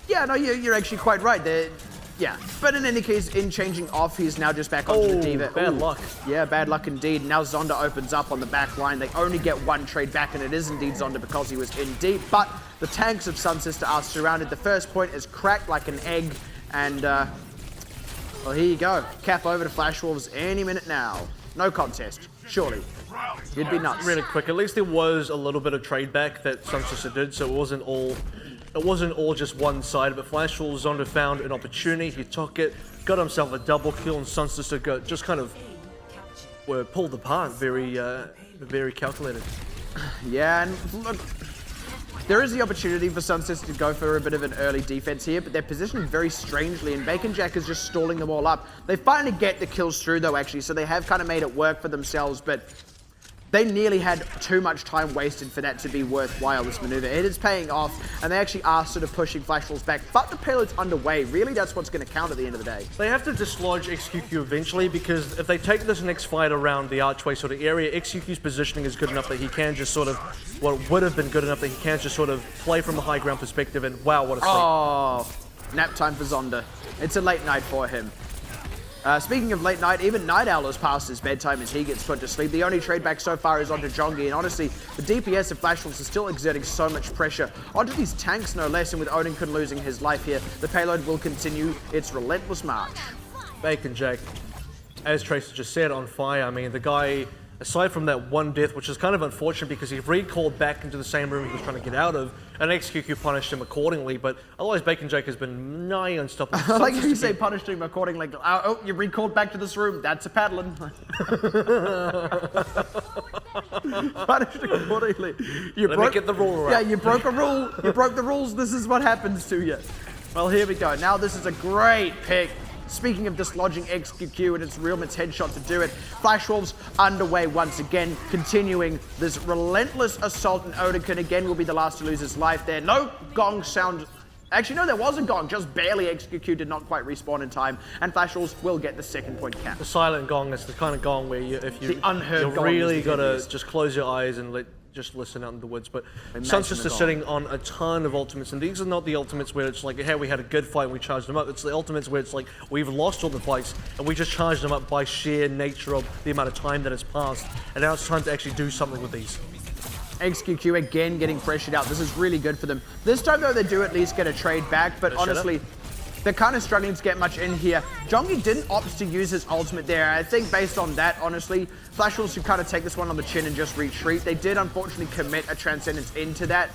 Yeah, no, you're actually quite right. Yeah, but in any case, in changing off, he's now just back onto the Diva. Bad luck. Yeah, bad luck indeed. Now Zonda opens up on the back line. They only get one trade back, and it is indeed Zonda because he was in deep. But the tanks of SunSister are surrounded. The first point is cracked like an egg, and, well, here you go. Cap over to Flash Wolves any minute now. No contest, surely. You'd be nuts. Really quick, at least there was a little bit of trade back that SunSister did, so it wasn't all just one side, but Flash Wolves Zonda found an opportunity, he took it, got himself a double kill, and SunSister got just kind of were pulled apart, very calculated. Yeah, and look, there is the opportunity for SunSister to go for a bit of an early defense here, but they're positioned very strangely, and Bacon Jack is just stalling them all up. They finally get the kills through, though, actually, so they have kind of made it work for themselves, but they nearly had too much time wasted for that to be worthwhile, this maneuver. It is paying off, and they actually are sort of pushing Flash Wolves back, but the payload's underway. Really, that's what's going to count at the end of the day. They have to dislodge XQQ eventually, because if they take this next fight around the archway sort of area, XQQ's positioning is good enough that he can just sort of, well, it would have been good enough that he can just sort of play from a high ground perspective, and wow, what a sleep. Oh, nap time for Zonda. It's a late night for him. Speaking of late night, even Night Owl has passed his bedtime as he gets put to sleep. The only trade back so far is onto Jongi, and honestly, the DPS of Flash Wolves is still exerting so much pressure onto these tanks, no less, and with Odinkun losing his life here, the payload will continue its relentless march. Bacon Jack, as Tracer just said, on fire. I mean, the guy, aside from that one death, which is kind of unfortunate because he recalled back into the same room he was trying to get out of, and XQQ punished him accordingly, but otherwise Bacon Jack has been nigh unstoppable. Like if you say punished him accordingly, like, oh, you recalled back to this room, that's a paddling. Punished accordingly. Let me get the rule right. Yeah, you broke a rule, you broke the rules, this is what happens to you. Well, here we go. Now this is a great pick. Speaking of dislodging XQQ, and it's Realman's headshot to do it. Flash Wolves underway once again, continuing this relentless assault, and Odinkun again will be the last to lose his life there. No gong sound. Actually, no, there was a gong, just barely. XQQ did not quite respawn in time, and Flash Wolves will get the second point cap. The silent gong is the kind of gong where the unheard gong really gotta just close your eyes and just listen out in the woods. But SunSister sitting on a ton of ultimates, and these are not the ultimates where it's like, hey, we had a good fight and we charged them up. It's the ultimates where it's like, we've lost all the fights and we just charged them up by sheer nature of the amount of time that has passed, and now it's time to actually do something with these. XQQ again getting pressured out. This is really good for them. This time, though, they do at least get a trade back, but honestly, they're kind of struggling to get much in here. Jongi didn't opt to use his ultimate there. I think based on that, honestly, Flash Wolves should kind of take this one on the chin and just retreat. They did, unfortunately, commit a Transcendence into that.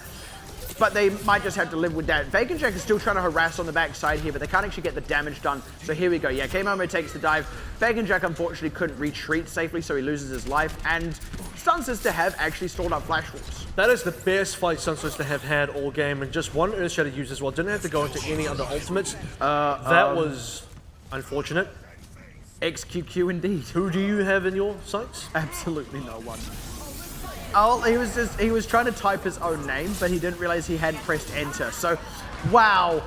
but they might just have to live with that. Vacant Jack is still trying to harass on the backside here, but they can't actually get the damage done. So here we go. Yeah, K-Momo takes the dive. Vacant Jack unfortunately couldn't retreat safely, so he loses his life. And SunSister have actually stalled up Flash Wolves. That is the best fight SunSister have had all game, and just one Earth Shatter use as well. Didn't have to go into any other ultimates. That was unfortunate. XQQ indeed. Who do you have in your sights? Absolutely no one. Oh, he was trying to type his own name, but he didn't realize he hadn't pressed enter. So, wow.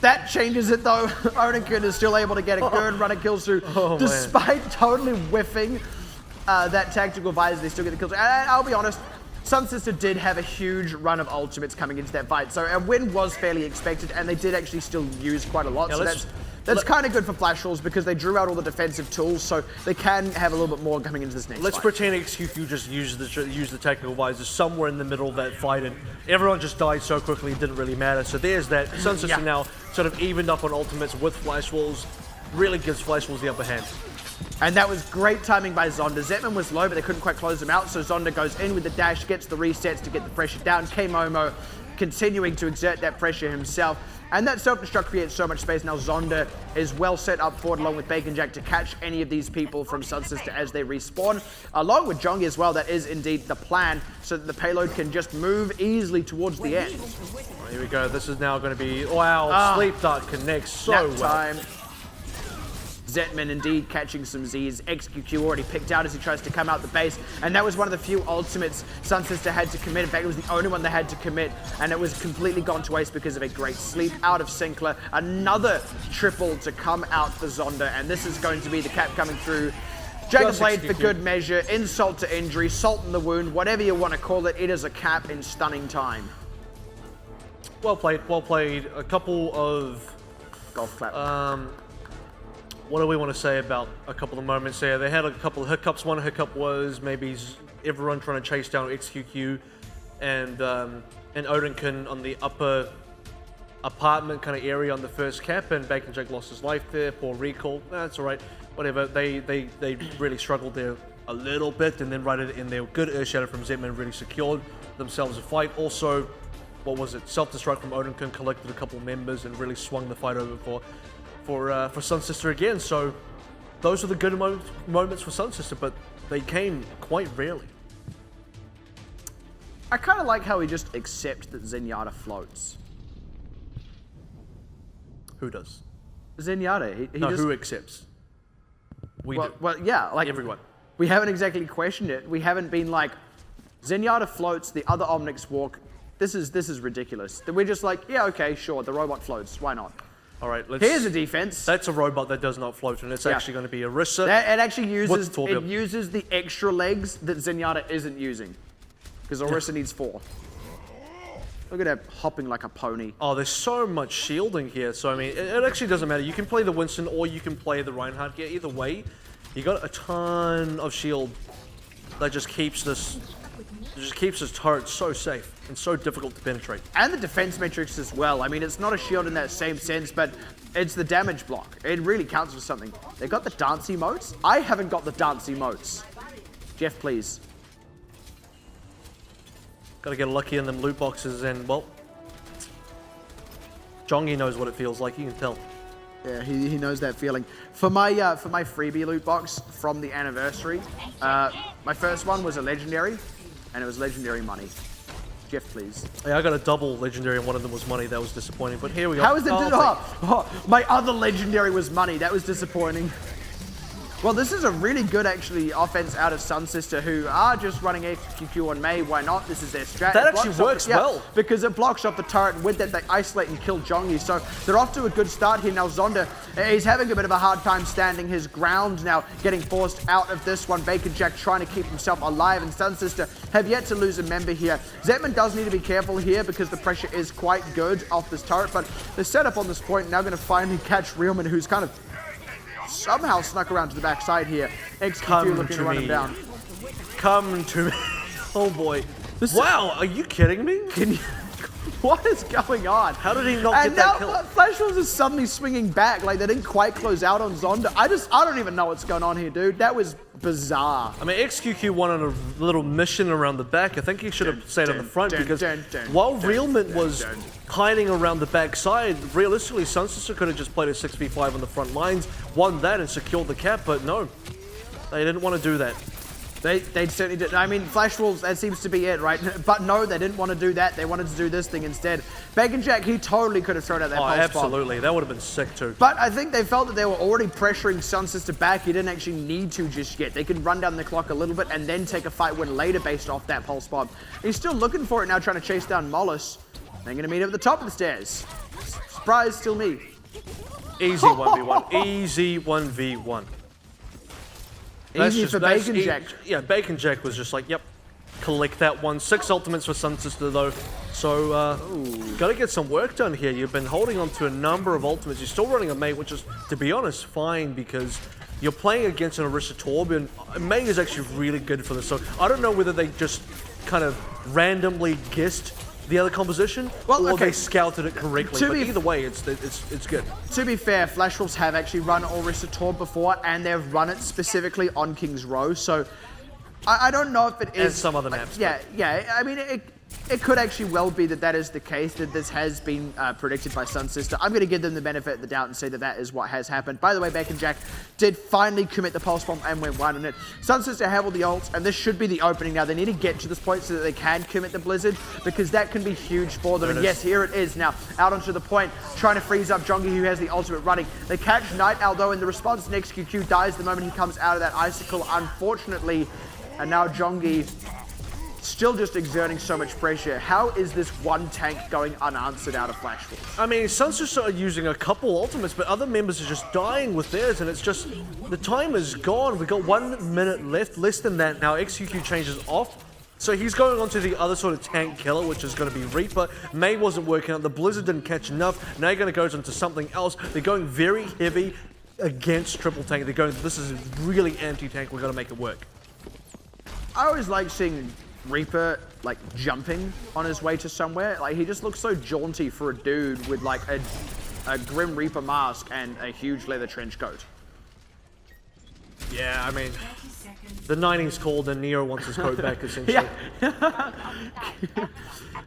That changes it though. Odenkirk is still able to get a good run of kills through, despite totally whiffing that tactical visor. They still get the kills. And I'll be honest, SunSister did have a huge run of ultimates coming into that fight, so a win was fairly expected, and they did actually still use quite a lot. Yeah, so that's kind of good for Flash Wolves because they drew out all the defensive tools, so they can have a little bit more coming into this next Let's fight. pretend XQQ just used the technical visor somewhere in the middle of that fight, and everyone just died so quickly it didn't really matter. So there's that. SunSister now sort of evened up on ultimates with Flash Wolves. Really gives Flash Wolves the upper hand. And that was great timing by Zonda. Zetman was low, but they couldn't quite close him out, so Zonda goes in with the dash, gets the resets to get the pressure down. K-Momo continuing to exert that pressure himself. And that self-destruct creates so much space. Now Zonda is well set up forward along with Bacon Jack to catch any of these people from SunSister as they respawn. Along with Jongi as well, that is indeed the plan, so that the payload can just move easily towards the end. Well, here we go. This is now going to be, wow, Sleep Dart connects so well. Time. Zetman indeed catching some Z's. XQQ already picked out as he tries to come out the base, and that was one of the few ultimates SunSister had to commit. In fact, it was the only one they had to commit, and it was completely gone to waste because of a great sleep out of Sinclair. Another triple to come out for Zonda, and this is going to be the cap coming through. Jagged Blade for good measure, insult to injury, salt in the wound, whatever you want to call it, it is a cap in stunning time. Well played, well played. A couple of... Golf clap. What do we want to say about a couple of moments there? They had a couple of hiccups. One hiccup was maybe everyone trying to chase down XQQ and Odenkin on the upper apartment kind of area on the first cap, and Bacon Jack lost his life there. Poor recall. That's all right. Whatever. They really struggled there a little bit, and then right at the end there, good Earth Shatter from Zetman really secured themselves a fight. Also, what was it? Self-destruct from Odenkin collected a couple members and really swung the fight over for SunSister again. So those are the good moments for SunSister, but they came quite rarely. I kind of like how he just accepts that Zenyatta floats. Who does? Zenyatta. He no, just, who accepts? We do. Well, yeah, like everyone. We haven't exactly questioned it. We haven't been like, Zenyatta floats, the other Omnics walk. This is ridiculous. We're just like, yeah, okay, sure, the robot floats. Why not? All right, here's a defense. That's a robot that does not float, and it's actually going to be Orisa. It actually uses the extra legs that Zenyatta isn't using, because Orisa needs 4. Look at her hopping like a pony. Oh, there's so much shielding here. So I mean, it actually doesn't matter. You can play the Winston or you can play the Reinhardt here. Either way, you got a ton of shield that just keeps this turret so safe and so difficult to penetrate. And the defense metrics as well. I mean, it's not a shield in that same sense, but it's the damage block. It really counts for something. They got the dance emotes. I haven't got the dance emotes. Jeff, please. Got to get lucky in them loot boxes, and well, Jongi knows what it feels like. You can tell. Yeah, he knows that feeling. For my freebie loot box from the anniversary, my first one was a legendary, and it was legendary money. Jeff, please. Yeah, I got a double legendary, and one of them was money. That was disappointing. But here we go. How is it? My other legendary was money. That was disappointing. Well, this is a really good, actually, offense out of SunSister, who are just running XQQ on Mei. Why not? This is their strat. That actually works well. Because it blocks off the turret, and with that, they isolate and kill Jongi. So they're off to a good start here. Now, Zonda is having a bit of a hard time standing his ground now, getting forced out of this one. Bacon Jack trying to keep himself alive, and SunSister have yet to lose a member here. Zetman does need to be careful here because the pressure is quite good off this turret, but the setup on this point now going to finally catch Realman, who's kind of somehow snuck around to the backside here. XQQ looking to run him down. Come to me. Oh boy. Wow, are you kidding me? What is going on? How did he not and get that now, kill? Flash Wolves is suddenly swinging back. Like, they didn't quite close out on Zonda. I don't even know what's going on here, dude. That was bizarre. I mean, XQQ won on a little mission around the back. I think he should have stayed on the front because while Realment was hiding around the backside, realistically, SunSister could have just played a 6v5 on the front lines, won that, and secured the cap, but no. They didn't want to do that. They certainly did. I mean, Flash Wolves, that seems to be it, right? But no, they didn't want to do that. They wanted to do this thing instead. Bacon Jack, he totally could have thrown out that pulse bomb. Absolutely. That would have been sick too. But I think they felt that they were already pressuring SunSister back. He didn't actually need to just yet. They could run down the clock a little bit and then take a fight win later based off that pulse bomb. He's still looking for it now, trying to chase down Mollis. They're going to meet him at the top of the stairs. Surprise, still me. Easy 1v1. Easy 1v1. Easy for Bacon Jack. Yeah, Bacon Jack was just like, yep, collect that one. 6 ultimates for SunSister though. So, gotta get some work done here. You've been holding on to a number of ultimates. You're still running a Mei, which is, to be honest, fine because you're playing against an Orisa Torb, and Mei is actually really good for this. So, I don't know whether they just kind of randomly guessed the other composition, or they scouted it correctly. But either way, it's good. To be fair, Flash Wolves have actually run Orisa Torb before, and they've run it specifically on King's Row. So I don't know if it is. And some other maps. Yeah. I mean, it could actually well be that that is the case, that this has been predicted by SunSister. I'm going to give them the benefit of the doubt and say that that is what has happened. By the way, Bacon Jack did finally commit the pulse bomb and went wide on it. SunSister have all the ults, and this should be the opening now. They need to get to this point so that they can commit the Blizzard, because that can be huge for them. And yes, here it is now, out onto the point, trying to freeze up Jongi, who has the ultimate running. They catch Night Owl, though, and the response to XQQ dies the moment he comes out of that icicle, unfortunately. And now Jongi still just exerting so much pressure. How is this one tank going unanswered out of Flash Wolves? I mean, SunSister are using a couple ultimates, but other members are just dying with theirs, and it's just, the time is gone. We've got 1 minute left, less than that. Now XQQ changes off, so he's going on to the other sort of tank killer, which is going to be Reaper. Mei wasn't working out, the Blizzard didn't catch enough. Now you're going to go into something else. They're going very heavy against triple tank. They're going, this is really anti-tank, we're going to make it work. I always like seeing Reaper like jumping on his way to somewhere. Like, he just looks so jaunty for a dude with like a Grim Reaper mask and a huge leather trench coat. Yeah, I mean, the 90s called and Neo wants his coat back essentially.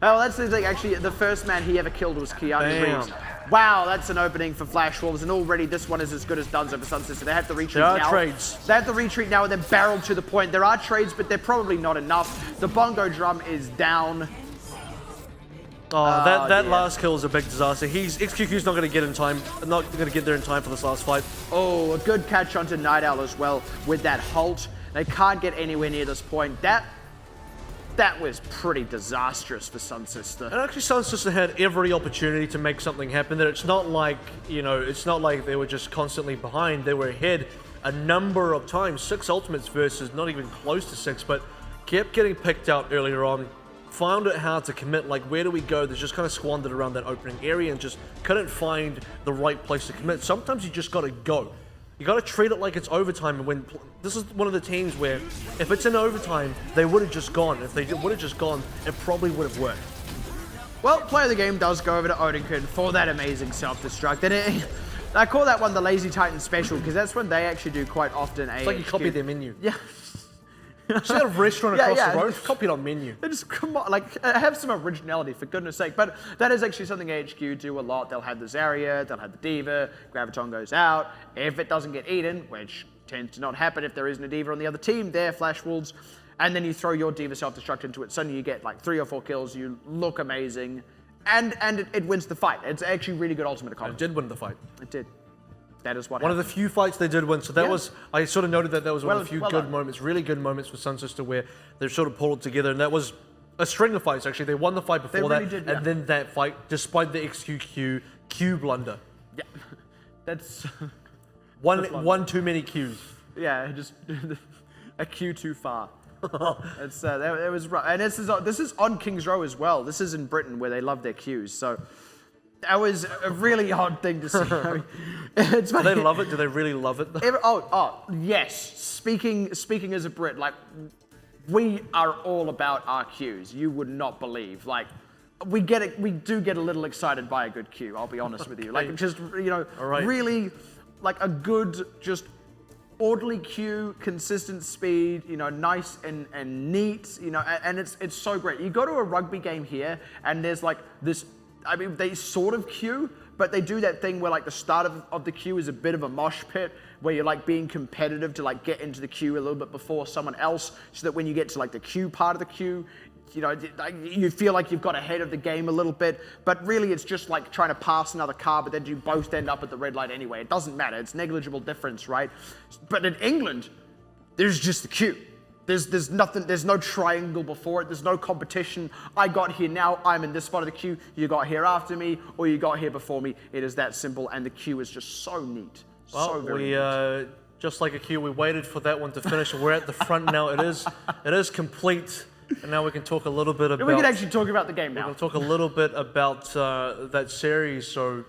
Oh, that's the thing. Actually, the first man he ever killed was Keanu Reeves. Wow, that's an opening for Flash Wolves, and already this one is as good as done for SunSister. They have to retreat now. There are trades. They have to retreat now and then barrel to the point. There are trades, but they're probably not enough. The bongo drum is down. Oh, that last kill is a big disaster. XQQ's not going to get in time, not going to get there in time for this last fight. Oh, a good catch onto Night Owl as well with that halt. They can't get anywhere near this point. That was pretty disastrous for SunSister. And actually, SunSister had every opportunity to make something happen. That it's not like, you know, it's not like they were just constantly behind. They were ahead a number of times. 6 ultimates versus not even close to 6, but kept getting picked out earlier on. Found it hard to commit, like where do we go? They just kind of squandered around that opening area and just couldn't find the right place to commit. Sometimes you just got to go. You got to treat it like it's overtime, and when this is one of the teams where if it's in overtime, they would have just gone. If they would have just gone, it probably would have worked. Well, player of the game does go over to Odinkin for that amazing self-destruct. And I call that one the Lazy Titan special, because that's when they actually do quite often a... It's like you copy their menu. Yeah. Just got a restaurant across the road, copy it on menu. They just, come on, like, have some originality, for goodness sake. But that is actually something HQ do a lot. They'll have the Zarya, they'll have the D.Va, Graviton goes out. If it doesn't get eaten, which tends to not happen if there isn't a D.Va on the other team, they're Flash Wolves, and then you throw your D.Va self-destruct into it, suddenly you get like 3 or 4 kills, you look amazing, and it wins the fight. It's actually really good ultimate economy. It did win the fight. It did. That is what One happened. of the few fights they did win, so that was, I sort of noted that was one of the few good done. moments, really good moments for SunSister where they sort of pulled it together, and that was a string of fights actually. They won the fight before really that, did, yeah. and then that fight, despite the XQQ Q blunder. Yeah, that's... One too many Qs. Yeah, just a Q too far. It's it was rough, and this is on King's Row as well. This is in Britain where they love their Qs, so that was a really odd thing to see. I mean, it's Do funny. they love it? Do they really love it? Oh yes. Speaking as a Brit, like, we are all about our Qs. You would not believe, like, we get it. We do get a little excited by a good queue. I'll be honest with you. Like just really like a good just orderly queue, consistent speed. Nice and neat. And it's so great. You go to a rugby game here, and there's like this. I mean, they sort of queue, but they do that thing where like the start of the queue is a bit of a mosh pit, where you're like being competitive to like get into the queue a little bit before someone else, so that when you get to like the queue part of the queue, you feel like you've got ahead of the game a little bit, but really it's just like trying to pass another car, but then you both end up at the red light anyway. It doesn't matter. It's negligible difference, right? But in England, there's just the queue. There's nothing, there's no triangle before it, there's no competition. I got here now, I'm in this spot of the queue, you got here after me, or you got here before me. It is that simple, and the queue is just so neat. Well, so very neat. Just like a queue, we waited for that one to finish, and we're at the front now. It is complete. And now we can talk a little bit about... We can actually talk about the game now. We're going to talk a little bit about that series. So,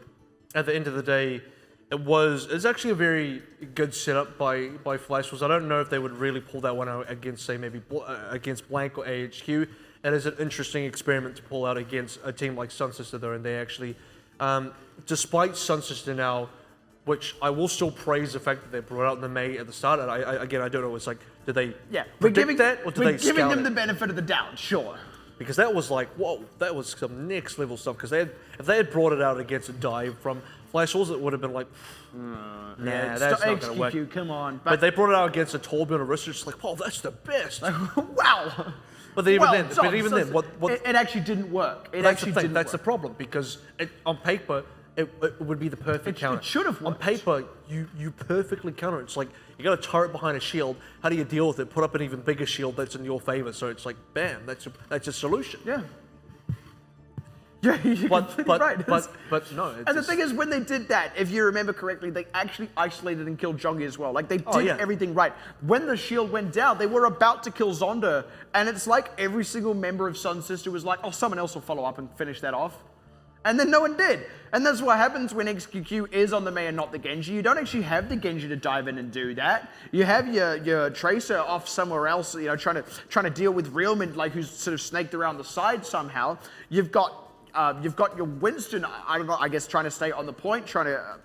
at the end of the day, it's actually a very good setup by Flash Wolves. I don't know if they would really pull that one out against, say, maybe against Blank or AHQ. It is an interesting experiment to pull out against a team like SunSister, though, and they actually, despite SunSister now, which I will still praise the fact that they brought out in the May at the start. And I don't know. It's like, did they predict that, or did they scout giving them it? the benefit of the doubt, sure. Because that was like, whoa, that was some next level stuff. Because if they had brought it out against a dive from Flash Wolves, it would have been like, that's not going to work. Come on. But they brought it out against a Torbjorn and Arista. It's like, whoa, that's the best. Wow. But even then, what it actually didn't work. That's the problem, because on paper, it would be the perfect counter. It should have worked. On paper, you perfectly counter. It's like, you got a turret behind a shield. How do you deal with it? Put up an even bigger shield that's in your favor. So it's like, bam, that's a solution. Yeah. Yeah, you're completely right. But no. And the thing is, when they did that, if you remember correctly, they actually isolated and killed Jongi as well. Like, they did everything right. When the shield went down, they were about to kill Zonda, and it's like every single member of SunSister was like, oh, someone else will follow up and finish that off. And then no one did. And that's what happens when XQQ is on the Mei and not the Genji. You don't actually have the Genji to dive in and do that. You have your Tracer off somewhere else, trying to deal with Realman, like, who's sort of snaked around the side somehow. You've got your Winston, I don't know, I guess trying to stay on the point, trying to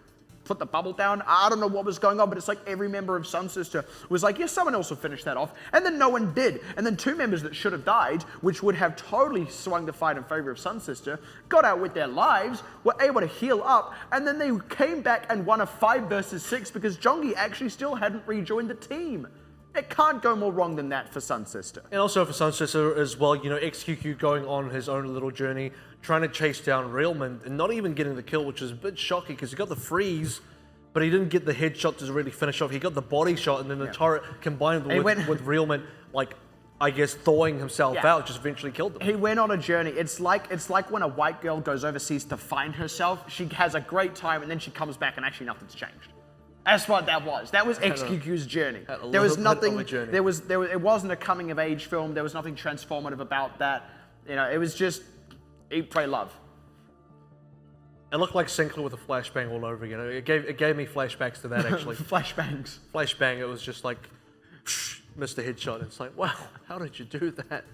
put the bubble down. I don't know what was going on, but it's like every member of SunSister was like, yes, someone else will finish that off. And then no one did. And then two members that should have died, which would have totally swung the fight in favor of SunSister, got out with their lives, were able to heal up, and then they came back and won a 5 versus 6 because Jongi actually still hadn't rejoined the team. It can't go more wrong than that for SunSister. And also for SunSister as well, XQQ going on his own little journey, trying to chase down Realman and not even getting the kill, which is a bit shocking because he got the freeze, but he didn't get the headshot to really finish off. He got the body shot, and then the turret combined with Realman, like, I guess, thawing himself out, just eventually killed them. He went on a journey. It's like when a white girl goes overseas to find herself. She has a great time, and then she comes back, and actually nothing's changed. That's what that was. That was XQQ's journey. There was nothing. It wasn't a coming of age film. There was nothing transformative about that. It was just eat, pray, love. It looked like Sinclair with a flashbang all over again. It gave me flashbacks to that, actually. Flashbangs. Flashbang. It was just like, missed the headshot. It's like, wow, how did you do that?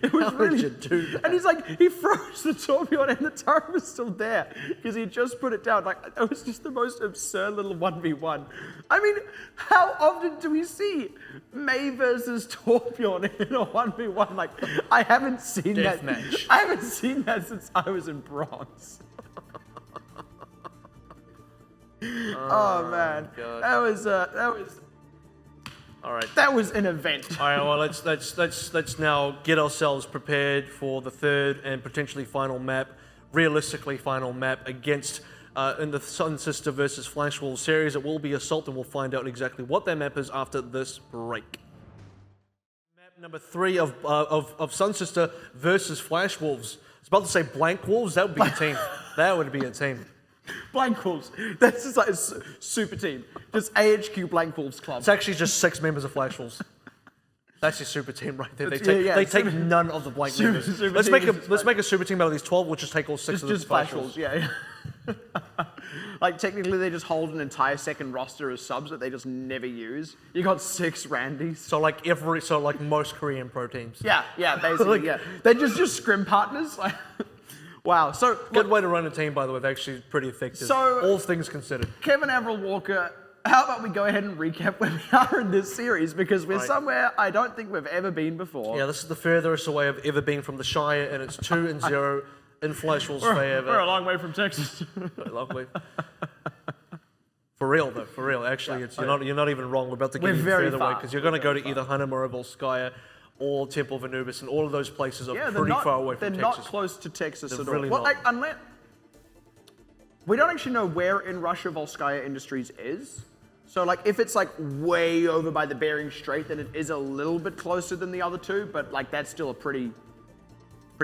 How did you do that? And he's like, he froze the Torbjorn and the turret was still there because he just put it down. Like, it was just the most absurd little 1v1. I mean, how often do we see Mei versus Torbjorn in a 1v1? Like, I haven't seen that. Deathmatch. I haven't seen that since I was in bronze. Oh man, God. that was. All right. That was an event. All right. Well, let's now get ourselves prepared for the third and potentially final map, realistically final map against in the SunSister versus Flash Wolves series. It will be Assault, and we'll find out exactly what that map is after this break. Map number 3 of SunSister versus Flash Wolves. I was about to say Blank Wolves. That would be a team. That would be a team. Blank Wolves. That's just like a super team. Just AHQ Blank Wolves Club. It's actually just 6 members of Flash Wolves. That's your super team right there. They take none of the blank members. Let's make a super team out of these 12. We'll just take all 6 of the Flash Wolves. Yeah. Like, technically, they just hold an entire second roster of subs that they just never use. You got 6 Randys. So like most Korean pro teams. Yeah, basically, yeah. They're just scrim partners. Wow. So Good look, way to run a team, by the way. They're actually pretty effective. So- all things considered. Kevin AVRL Walker, how about we go ahead and recap where we are in this series, because we're Right. somewhere I don't think we've ever been before. Yeah, this is the furthest away I've ever been from the Shire, and it's 2-0 in Flashwall's We're a favour. long way from Texas. Lovely. For real though, for real. Actually, it's you're not even wrong. We're about to We're get even very further away far. because you're going to go to either Hanama or Volskaya or Temple of Anubis, and all of those places are Yeah, pretty far away they're from not Texas. close to Texas They're at all. really Well, not. like, unless we don't actually know where in Russia Volskaya Industries is. So, like, if it's like way over by the Bering Strait, then it is a little bit closer than the other two. But like, that's still a pretty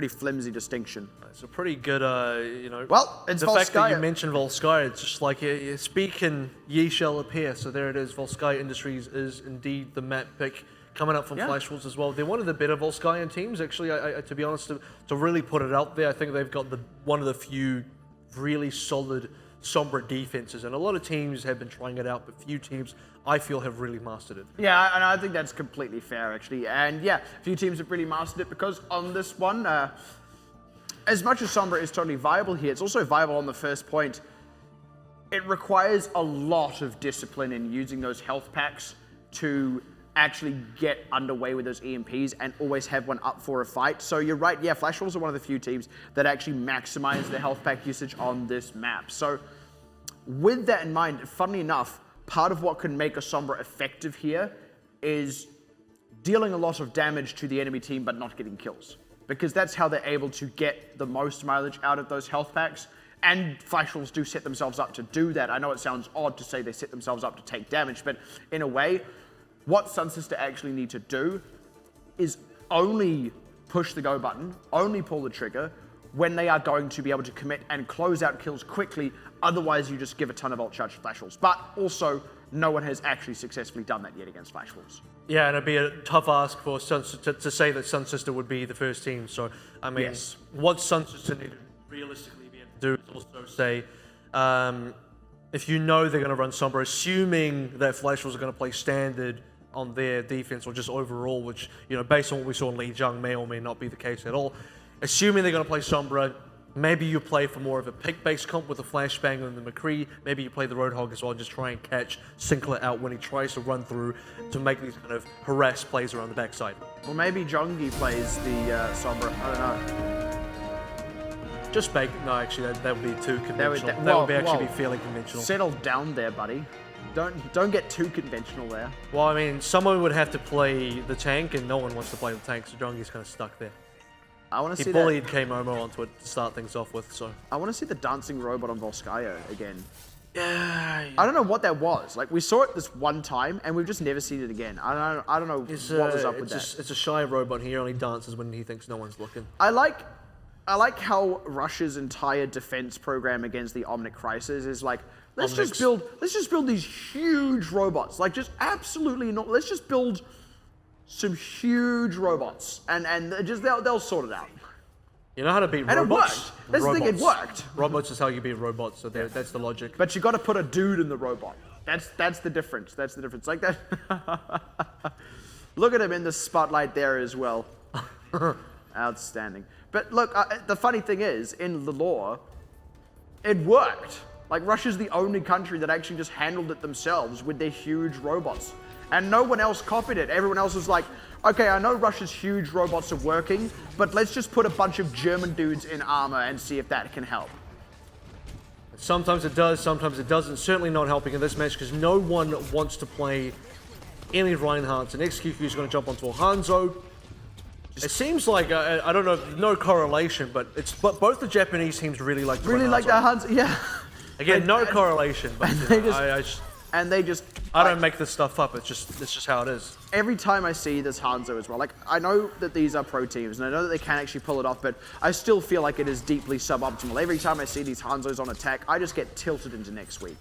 flimsy distinction. It's a pretty good, Well, it's the fact that you Volskaya. mentioned Volskaya, it's just like you speak and ye shall appear. So there it is. Volskaya Industries is indeed the map pick coming up from Yeah. Flashwalls as well. They're one of the better Volskayan teams, actually. I to be honest, to really put it out there, I think they've got one of the few really solid Sombra defenses, and a lot of teams have been trying it out, but few teams I feel have really mastered it. Yeah, and I think that's completely fair, actually. And yeah, a few teams have really mastered it because on this one, as much as Sombra is totally viable here, it's also viable on the first point. It requires a lot of discipline in using those health packs to actually get underway with those EMPs and always have one up for a fight. So you're right, yeah, Flash Wolves are one of the few teams that actually maximize the health pack usage on this map. So with that in mind, funnily enough, part of what can make a Sombra effective here is dealing a lot of damage to the enemy team but not getting kills. Because that's how they're able to get the most mileage out of those health packs. And Flash Wolves do set themselves up to do that. I know it sounds odd to say they set themselves up to take damage, but in a way, what SunSister actually need to do is only push the go button, only pull the trigger, when they are going to be able to commit and close out kills quickly. Otherwise, you just give a ton of ult charge to Flash Wolves. But also, no one has actually successfully done that yet against Flash Wolves. Yeah, and it'd be a tough ask for to say that SunSister would be the first team. So, I mean, Yes. what SunSister need to realistically be able to do is also say, if you know they're going to run Sombra, assuming that Flash Wolves are going to play standard on their defense or just overall, which, based on what we saw in Lijiang may or may not be the case at all, assuming they're going to play Sombra, maybe you play for more of a pick-based comp with the Flashbang and the McCree. Maybe you play the Roadhog as well and just try and catch Sinclair out when he tries to run through to make these kind of harass plays around the backside. Or maybe Jongi plays the Sombra. I don't know. Just bake. No, actually, that would be too conventional. That whoa, would be actually whoa. be fairly conventional. Settle down there, buddy. Don't get too conventional there. Well, I mean, someone would have to play the tank, and no one wants to play the tank, so Jongi's kind of stuck there. I want to He see bullied K-Momo onto it to start things off with, so... I want to see the dancing robot on Volskaya again. Yeah... I don't know what that was. Like, we saw it this one time, and we've just never seen it again. I don't know what was up with that. It's a shy robot. He only dances when he thinks no one's looking. I like how Russia's entire defense program against the Omnic Crisis is like, let's just build these huge robots. Like, just absolutely not. Let's just build some huge robots, and just they'll sort it out. You know how to beat And robots? it worked. That's the thing, it worked. Robots is how you beat robots, so that's the logic. But you got to put a dude in the robot. That's the difference. That's the difference. Like that. Look at him in the spotlight there as well. Outstanding. But look, the funny thing is, in the lore, it worked. Like, Russia's the only country that actually just handled it themselves with their huge robots. And no one else copied it. Everyone else was like, okay, I know Russia's huge robots are working, but let's just put a bunch of German dudes in armor and see if that can help. Sometimes it does, sometimes it doesn't. Certainly not helping in this match because no one wants to play any Reinhardts. And XQQ is going to jump onto a Hanzo. It seems like, I don't know, no correlation, but both the Japanese teams really like the Really like that Hanzo, yeah. Again, no correlation, but I don't make this stuff up. It's just how it is. Every time I see this Hanzo as well, like, I know that these are pro teams and I know that they can actually pull it off, but I still feel like it is deeply suboptimal. Every time I see these Hanzos on attack, I just get tilted into next week.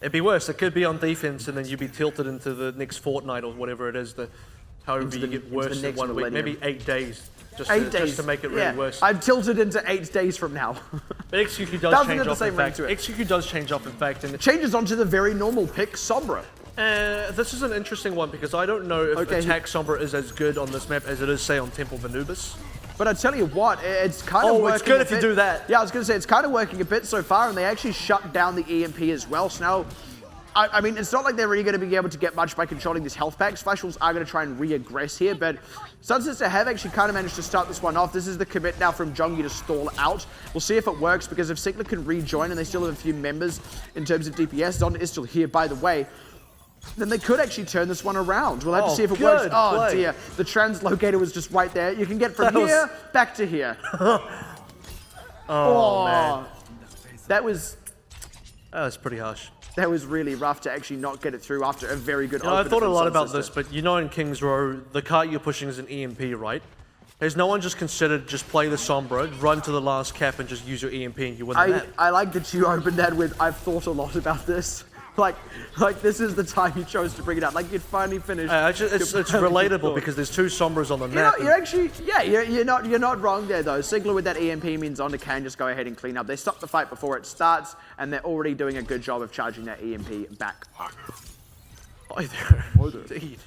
It'd be worse. It could be on defense and then you'd be tilted into the next fortnight or whatever it is. However you get worse in 1 week, maybe 8 days. Just to make it really worse. I'm tilted into 8 days from now. But XQQ does Doesn't change have the off, same in ring fact. to it. XQQ does change off, in fact. And Changes onto the very normal pick, Sombra. this is an interesting one because I don't know if Attack Sombra is as good on this map as it is, say, on Temple of Anubis. But I tell you what, it's kind of Oh, working it's good a if you bit. do that. Yeah, I was going to say, it's kind of working a bit so far, and they actually shut down the EMP as well. So now, I mean, it's not like they're really going to be able to get much by controlling this health pack. Flash Wolves are going to try and re-aggress here, but SunSister have actually kind of managed to start this one off. This is the commit now from Jongi to stall out. We'll see if it works, because if Sigler can rejoin and they still have a few members in terms of DPS, Zonda is still here, by the way, then they could actually turn this one around. We'll have to see if it works. Oh dear, the translocator was just right there. You can get from here back to here. Oh man, That was pretty harsh. That was really rough to actually not get it through after a very good I opener thought a from lot about SunSister. this, but you know in King's Row, the cart you're pushing is an EMP, right? Has no one just considered just play the Sombra, run to the last cap and just use your EMP and you win the map? I like that you opened that with, I've thought a lot about this. Like this is the time you chose to bring it up. Like you'd finally finished. It's relatable because there's two Sombras on the map. You're actually, yeah, you're not wrong there though. Sigler with that EMP means Zonda can just go ahead and clean up. They stop the fight before it starts, and they're already doing a good job of charging that EMP back up. Hi there. Indeed.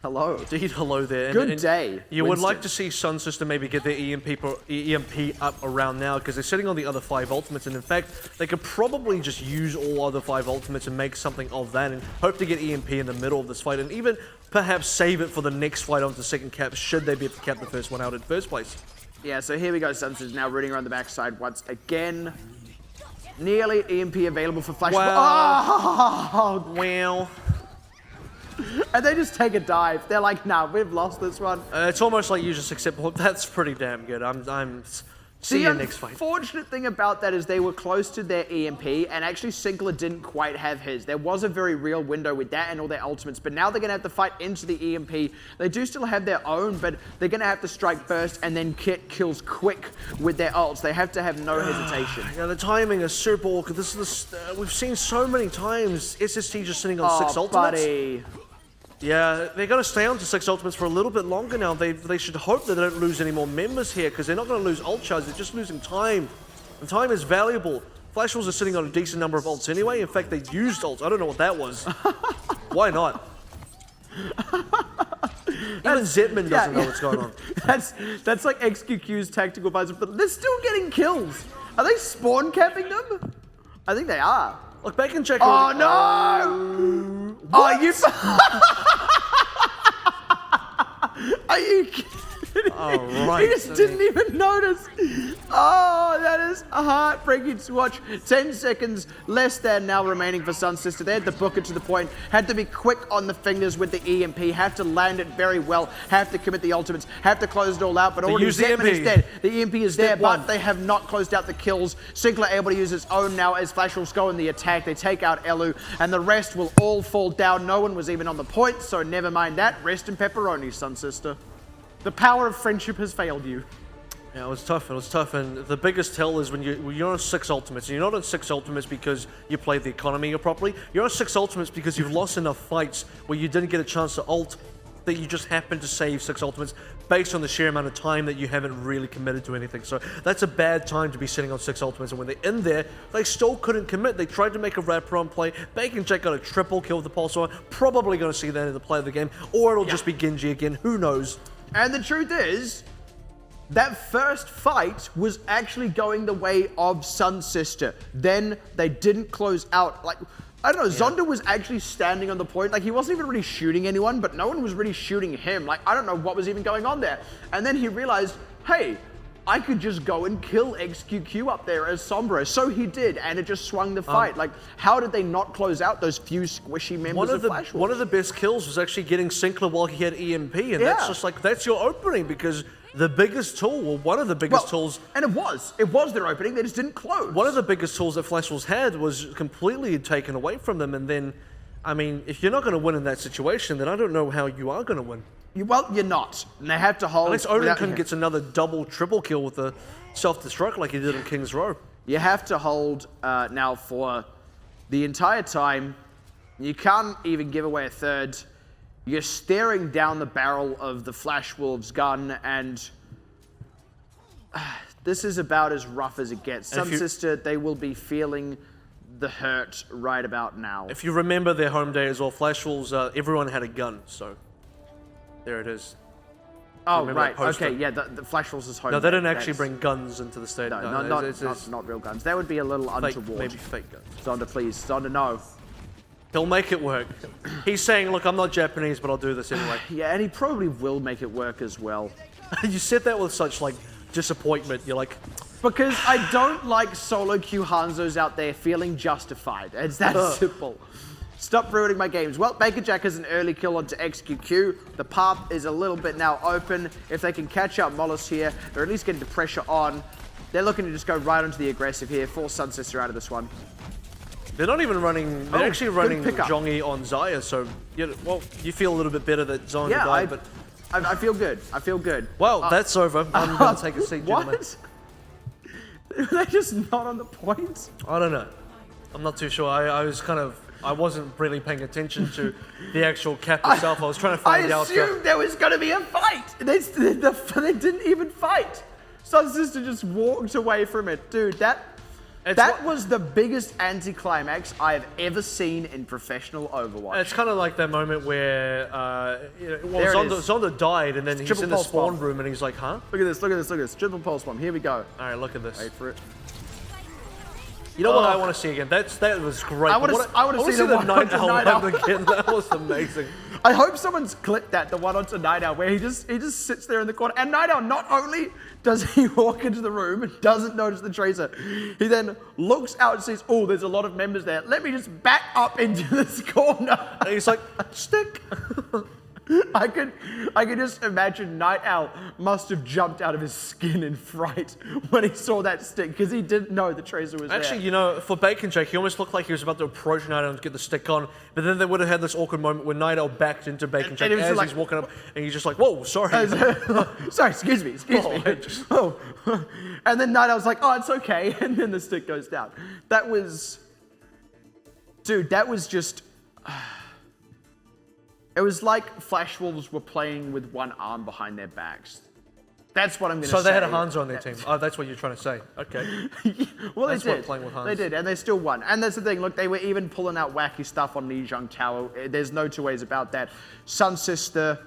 Hello. Indeed, hello there. Good day, You would like Winston. to see SunSister maybe get their EMP up around now, because they're sitting on the other 5 ultimates, and in fact, they could probably just use all other 5 ultimates and make something of that, and hope to get EMP in the middle of this fight, and even perhaps save it for the next fight onto the second cap, should they be able to cap the first one out in first place. Yeah, so here we go. SunSister's now rooting around the backside once again. Nearly EMP available for Flash. Wow. Oh, Well, and they just take a dive. They're like, nah, we've lost this one. it's almost like you just accept, well, that's pretty damn good. I'm see The you next fight. unfortunate thing about that is they were close to their EMP, and actually Sinkler didn't quite have his. There was a very real window with that and all their ultimates, but now they're going to have to fight into the EMP. They do still have their own, but they're going to have to strike first, and then Kit kills quick with their ults. They have to have no hesitation. Yeah, the timing is super awkward. This is we've seen so many times SST just sitting on 6 ultimates. Buddy. Yeah, they're going to stay on to 6 ultimates for a little bit longer now. They should hope that they don't lose any more members here, because they're not going to lose ult charge, they're just losing time. And time is valuable. Flash Wolves are sitting on a decent number of ults anyway. In fact, they used ults. I don't know what that was. Why not? Even Zetman doesn't know what's going on. That's like XQQ's tactical advisor, but they're still getting kills. Are they spawn capping them? I think they are. Look, back and check. Oh no! Are you? Are you kidding? Oh, right. He just didn't even notice. Oh, that is heartbreaking to watch. 10 seconds less than now remaining for SunSister. They had to book it to the point. Had to be quick on the fingers with the EMP. Have to land it very well. Have to commit the ultimates. Have to close it all out. But already use the Zetman is EMP. dead. The EMP is there, Step one. but they have not closed out the kills. Sinkler able to use his own now as Flash Wolves go in the attack. They take out Elu, and the rest will all fall down. No one was even on the point, so never mind that. Rest in pepperoni, SunSister. The power of friendship has failed you. Yeah, it was tough. It was tough, and the biggest tell is when you're on 6 ultimates. And you're not on 6 ultimates because you played the economy properly. You're on 6 ultimates because you've lost enough fights where you didn't get a chance to ult, that you just happened to save 6 ultimates based on the sheer amount of time that you haven't really committed to anything. So that's a bad time to be sitting on 6 ultimates, and when they're in there, they still couldn't commit. They tried to make a wraparound play. Bacon Jack got a triple kill with the pulse on. Probably going to see that in the play of the game, or it'll just be Genji again. Who knows? And the truth is, that first fight was actually going the way of SunSister. Then they didn't close out. Like, I don't know, Zonda was actually standing on the point. Like, he wasn't even really shooting anyone, but no one was really shooting him. Like, I don't know what was even going on there. And then he realized, hey, I could just go and kill XQQ up there as Sombra. So he did, and it just swung the fight. Like, how did they not close out those few squishy members of Flash Wolves? One of the best kills was actually getting Sinkler while he had EMP, and that's just like, that's your opening, because the biggest tool, or one of the biggest tools... And it was their opening, they just didn't close. One of the biggest tools that Flash Wolves had was completely taken away from them, and then, I mean, if you're not going to win in that situation, then I don't know how you are going to win. Well, you're not. And they have to hold... Unless Odin gets another double, triple kill with the self-destruct like he did in King's Row. You have to hold now for the entire time. You can't even give away a third. You're staring down the barrel of the Flash Wolves gun, and this is about as rough as it gets. SunSister, they will be feeling the hurt right about now. If you remember their home day as well, Flash Wolves, everyone had a gun, so there it is. Oh, Remember right. that poster? Okay, yeah, the Flash Wolves is home. No, they didn't actually bring guns into the stadium. No, it's not real guns. That would be a little fake, untoward. maybe fake guns. Zonda, please. Zonda, no. He'll make it work. He's saying, look, I'm not Japanese, but I'll do this anyway. Yeah, and he probably will make it work as well. You said that with such, like, disappointment. You're like, Because I don't like solo queue Hanzos out there feeling justified. It's that simple. Stop ruining my games. Well, Baker Jack has an early kill onto XQQ. The path is a little bit now open. If they can catch up Mollis here, they're at least getting the pressure on. They're looking to just go right onto the aggressive here. Force SunSister out of this one. they're not even running, they're actually good running pickup. Zhongi on Xayah, so, well, you feel a little bit better that Zhongi Yeah, died, but... I feel good. I feel good. Well, that's over. I'm going to take a seat, gentlemen. What? Are they just not on the point? I don't know. I'm not too sure. I wasn't really paying attention to the actual cap itself. I was trying to find out. I assumed there was going to be a fight. They didn't even fight. SunSister just walked away from it. Dude, that was the biggest anticlimax I have ever seen in professional Overwatch. It's kind of like that moment where There it is. Zonda died, and then he's triple in the pulse spawn bomb. room, and he's like, huh? Look at this, look at this, look at this. Triple pulse bomb. Here we go. All right, look at this. Wait for it. You know what I want to see again? That was great. I wanna see the one Night onto Owl Night Owl. one again. That was amazing. I hope someone's clipped that, the one onto Night Owl, where he just sits there in the corner. And Night Owl, not only does he walk into the room and doesn't notice the tracer, he then looks out and sees, oh, there's a lot of members there. Let me just back up into this corner. And he's like, stick. I could just imagine Night Owl must have jumped out of his skin in fright when he saw that stick, because he didn't know the tracer was Actually, there. you know, for Bacon Jake, he almost looked like he was about to approach Night Owl and get the stick on, but then they would have had this awkward moment where Night Owl backed into Bacon Jake it was as like- he's walking up, and he's just like, whoa, sorry. Sorry, excuse me. Oh. And then Night Owl's like, oh, it's okay. And then the stick goes down. That was... Dude, that was just... It was like Flash Wolves were playing with one arm behind their backs. That's what I'm going to say. So they had a Hanzo on their team. Oh, that's what you're trying to say. Okay. Well, That's they what did. playing with Hans. They did, and they still won. And that's the thing. Look, they were even pulling out wacky stuff on Lijiang Tower. There's no two ways about that. SunSister,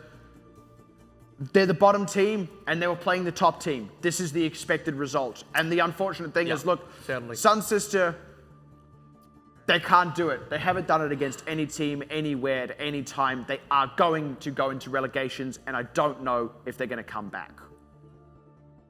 they're the bottom team, and they were playing the top team. This is the expected result. And the unfortunate thing is, look, sadly. SunSister, they can't do it. They haven't done it against any team, anywhere, at any time. They are going to go into relegations, and I don't know if they're going to come back.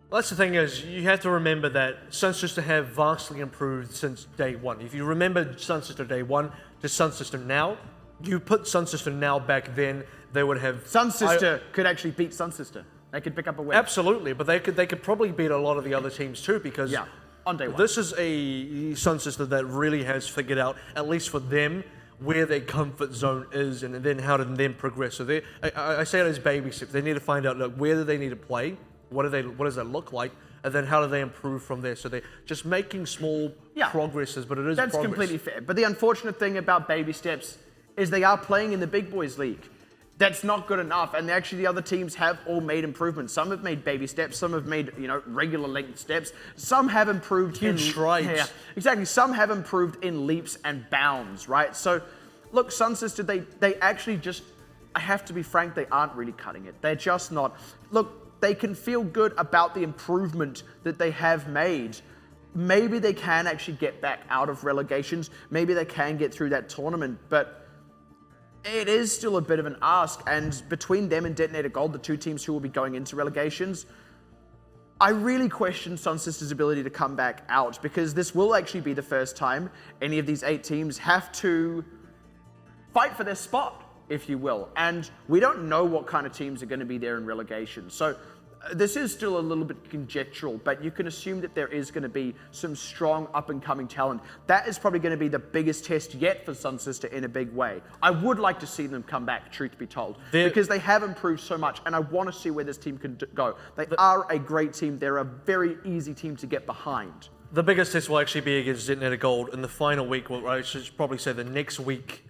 Well, that's the thing is, you have to remember that SunSister have vastly improved since day one. If you remember SunSister day one to SunSister now, you put SunSister now back then, they would have... SunSister could actually beat SunSister. They could pick up a win. Absolutely, but they could probably beat a lot of the other teams too, because Yeah, on day one. this is a SunSister that really has figured out, at least for them, where their comfort zone is, and then how to then progress. So I say it as baby steps. They need to find out, look, where do they need to play? What does that look like? And then how do they improve from there? So they're just making small progresses, but it is That's progress. completely fair. But the unfortunate thing about baby steps is they are playing in the big boys league. That's not good enough. And actually the other teams have all made improvements. Some have made baby steps. Some have made, regular length steps. Some have improved Huge strides. Yeah, exactly. Some have improved in leaps and bounds, right? So, look, SunSister, they actually just, I have to be frank, they aren't really cutting it. They're just not. Look, they can feel good about the improvement that they have made. Maybe they can actually get back out of relegations. Maybe they can get through that tournament, but it is still a bit of an ask. And between them and Detonator Gold, the two teams who will be going into relegations, I really question SunSister's ability to come back out, because this will actually be the first time any of these 8 teams have to fight for their spot, if you will. And we don't know what kind of teams are going to be there in relegation. So this is still a little bit conjectural, but you can assume that there is going to be some strong up-and-coming talent. That is probably going to be the biggest test yet for SunSister in a big way. I would like to see them come back, truth be told, because they have improved so much, and I want to see where this team can go. They are a great team. They're a very easy team to get behind. The biggest test will actually be against Detonator Gold in the final week, well, I should probably say the next week.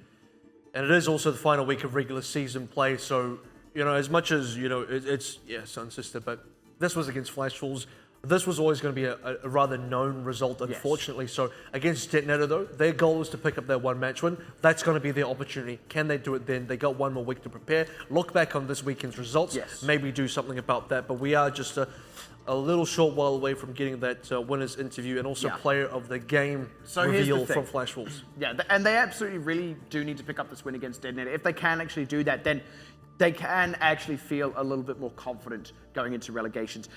And it is also the final week of regular season play, so, as much as, it's, SunSister, but this was against Flash Wolves. this was always going to be a rather known result, unfortunately. So against Detonator, though, their goal is to pick up their one match win. That's going to be their opportunity. Can they do it then? They got one more week to prepare. Look back on this weekend's results. Maybe do something about that. But we are just a little short while away from getting that winner's interview and also player of the game reveal from Flash Wolves. Yeah, and they absolutely really do need to pick up this win against Detonator. If they can actually do that, then they can actually feel a little bit more confident going into relegations.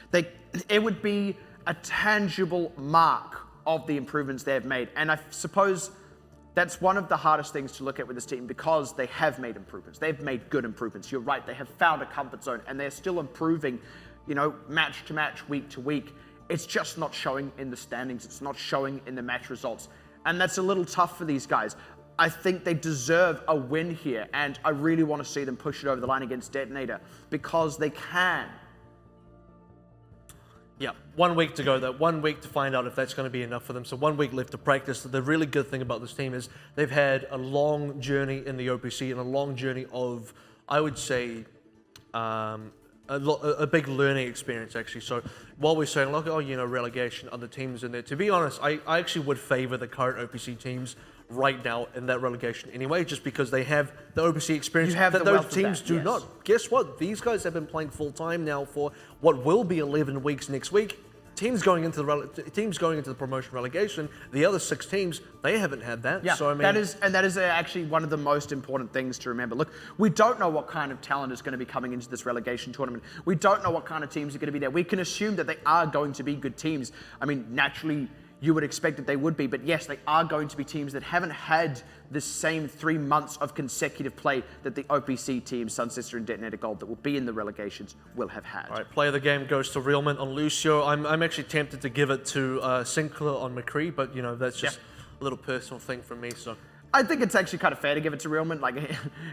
It would be a tangible mark of the improvements they've made. And I suppose that's one of the hardest things to look at with this team because they have made improvements. They've made good improvements. You're right, they have found a comfort zone and they're still improving, you know, match to match, week to week. It's just not showing in the standings. It's not showing in the match results. And that's a little tough for these guys. I think they deserve a win here, and I really want to see them push it over the line against Detonator because they can. Yeah, 1 week to go though. 1 week to find out if that's going to be enough for them. So 1 week left to practice. The really good thing about this team is they've had a long journey in the OPC and a long journey of, I would say, a big learning experience actually. So while we're saying, look, oh, you know, relegation, other teams in there, to be honest, I actually would favor the current OPC teams right now in that relegation anyway, just because they have the OPC experience that those teams do not. Guess what? These guys have been playing full time now for what will be 11 weeks next week. Teams going into the promotion relegation, the other 6 teams, they haven't had that. Yeah, so I mean, that is actually one of the most important things to remember. Look, we don't know what kind of talent is going to be coming into this relegation tournament. We don't know what kind of teams are going to be there. We can assume that they are going to be good teams. I mean, naturally, you would expect that they would be, but yes, they are going to be teams that haven't had the same 3 months of consecutive play that the OPC teams, SunSister and Detonator Gold, that will be in the relegations, will have had. All right, play of the game goes to Realman on Lucio. I'm actually tempted to give it to Sinclair on McCree, but you know, that's just a little personal thing from me, so. I think it's actually kind of fair to give it to Realman. Like,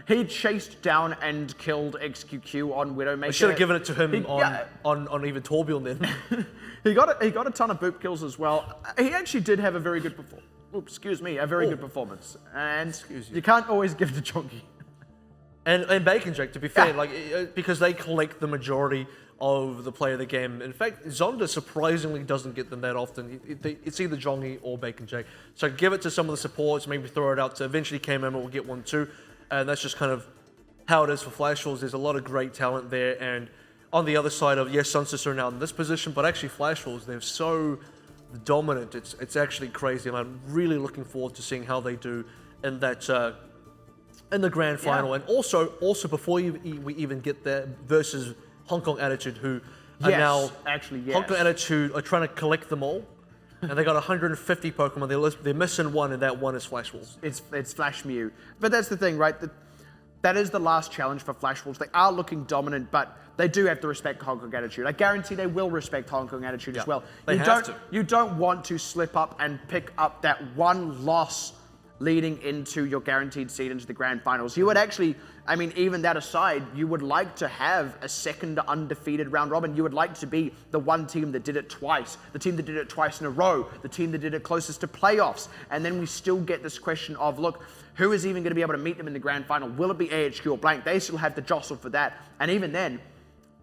he chased down and killed XQQ on Widowmaker. I should have given it to him on even Torbjorn then. He got a ton of boop kills as well. He actually did have a very good performance. A very good performance. And you can't always give it to Chonky. And Bacon Jack, to be fair, like because they collect the majority of the play of the game. In fact, Zonda surprisingly doesn't get them that often. It's either Jongi or Bacon Jack. So give it to some of the supports, maybe throw it out to eventually KMM will get one too. And that's just kind of how it is for Flash Wolves. There's a lot of great talent there. And on the other side of, yes, SunSister are now in this position, but actually Flash Wolves, they're so dominant. It's actually crazy. And I'm really looking forward to seeing how they do in that in the grand final. And also before we even get there, versus Hong Kong Attitude, who are now Hong Kong Attitude are trying to collect them all, and they got 150 Pokemon. They're missing one, and that one is Flash Wolves. It's Flash Mew, but that's the thing, right? That is the last challenge for Flash Wolves. They are looking dominant, but they do have to respect Hong Kong Attitude. I guarantee they will respect Hong Kong Attitude as well. You don't want to slip up and pick up that one loss leading into your guaranteed seed into the grand finals. You would actually, I mean, even that aside, you would like to have a second undefeated round robin. You would like to be the one team that did it twice, the team that did it twice in a row, the team that did it closest to playoffs. And then we still get this question of, look, who is even going to be able to meet them in the grand final? Will it be AHQ or blank? They still have to jostle for that. And even then,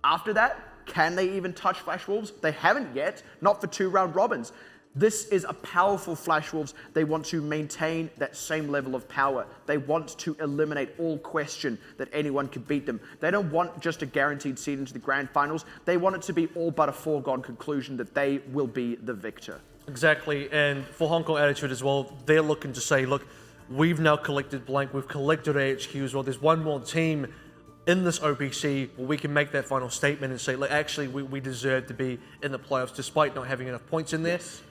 after that, can they even touch Flash Wolves? They haven't yet, not for 2 round robins. This is a powerful Flash Wolves. They want to maintain that same level of power. They want to eliminate all question that anyone could beat them. They don't want just a guaranteed seed into the grand finals. They want it to be all but a foregone conclusion that they will be the victor. Exactly, and for Hong Kong Attitude as well, they're looking to say, look, we've now collected blank, we've collected AHQ as well. There's one more team in this OPC where we can make that final statement and say, look, actually, we deserve to be in the playoffs despite not having enough points in there. Yes.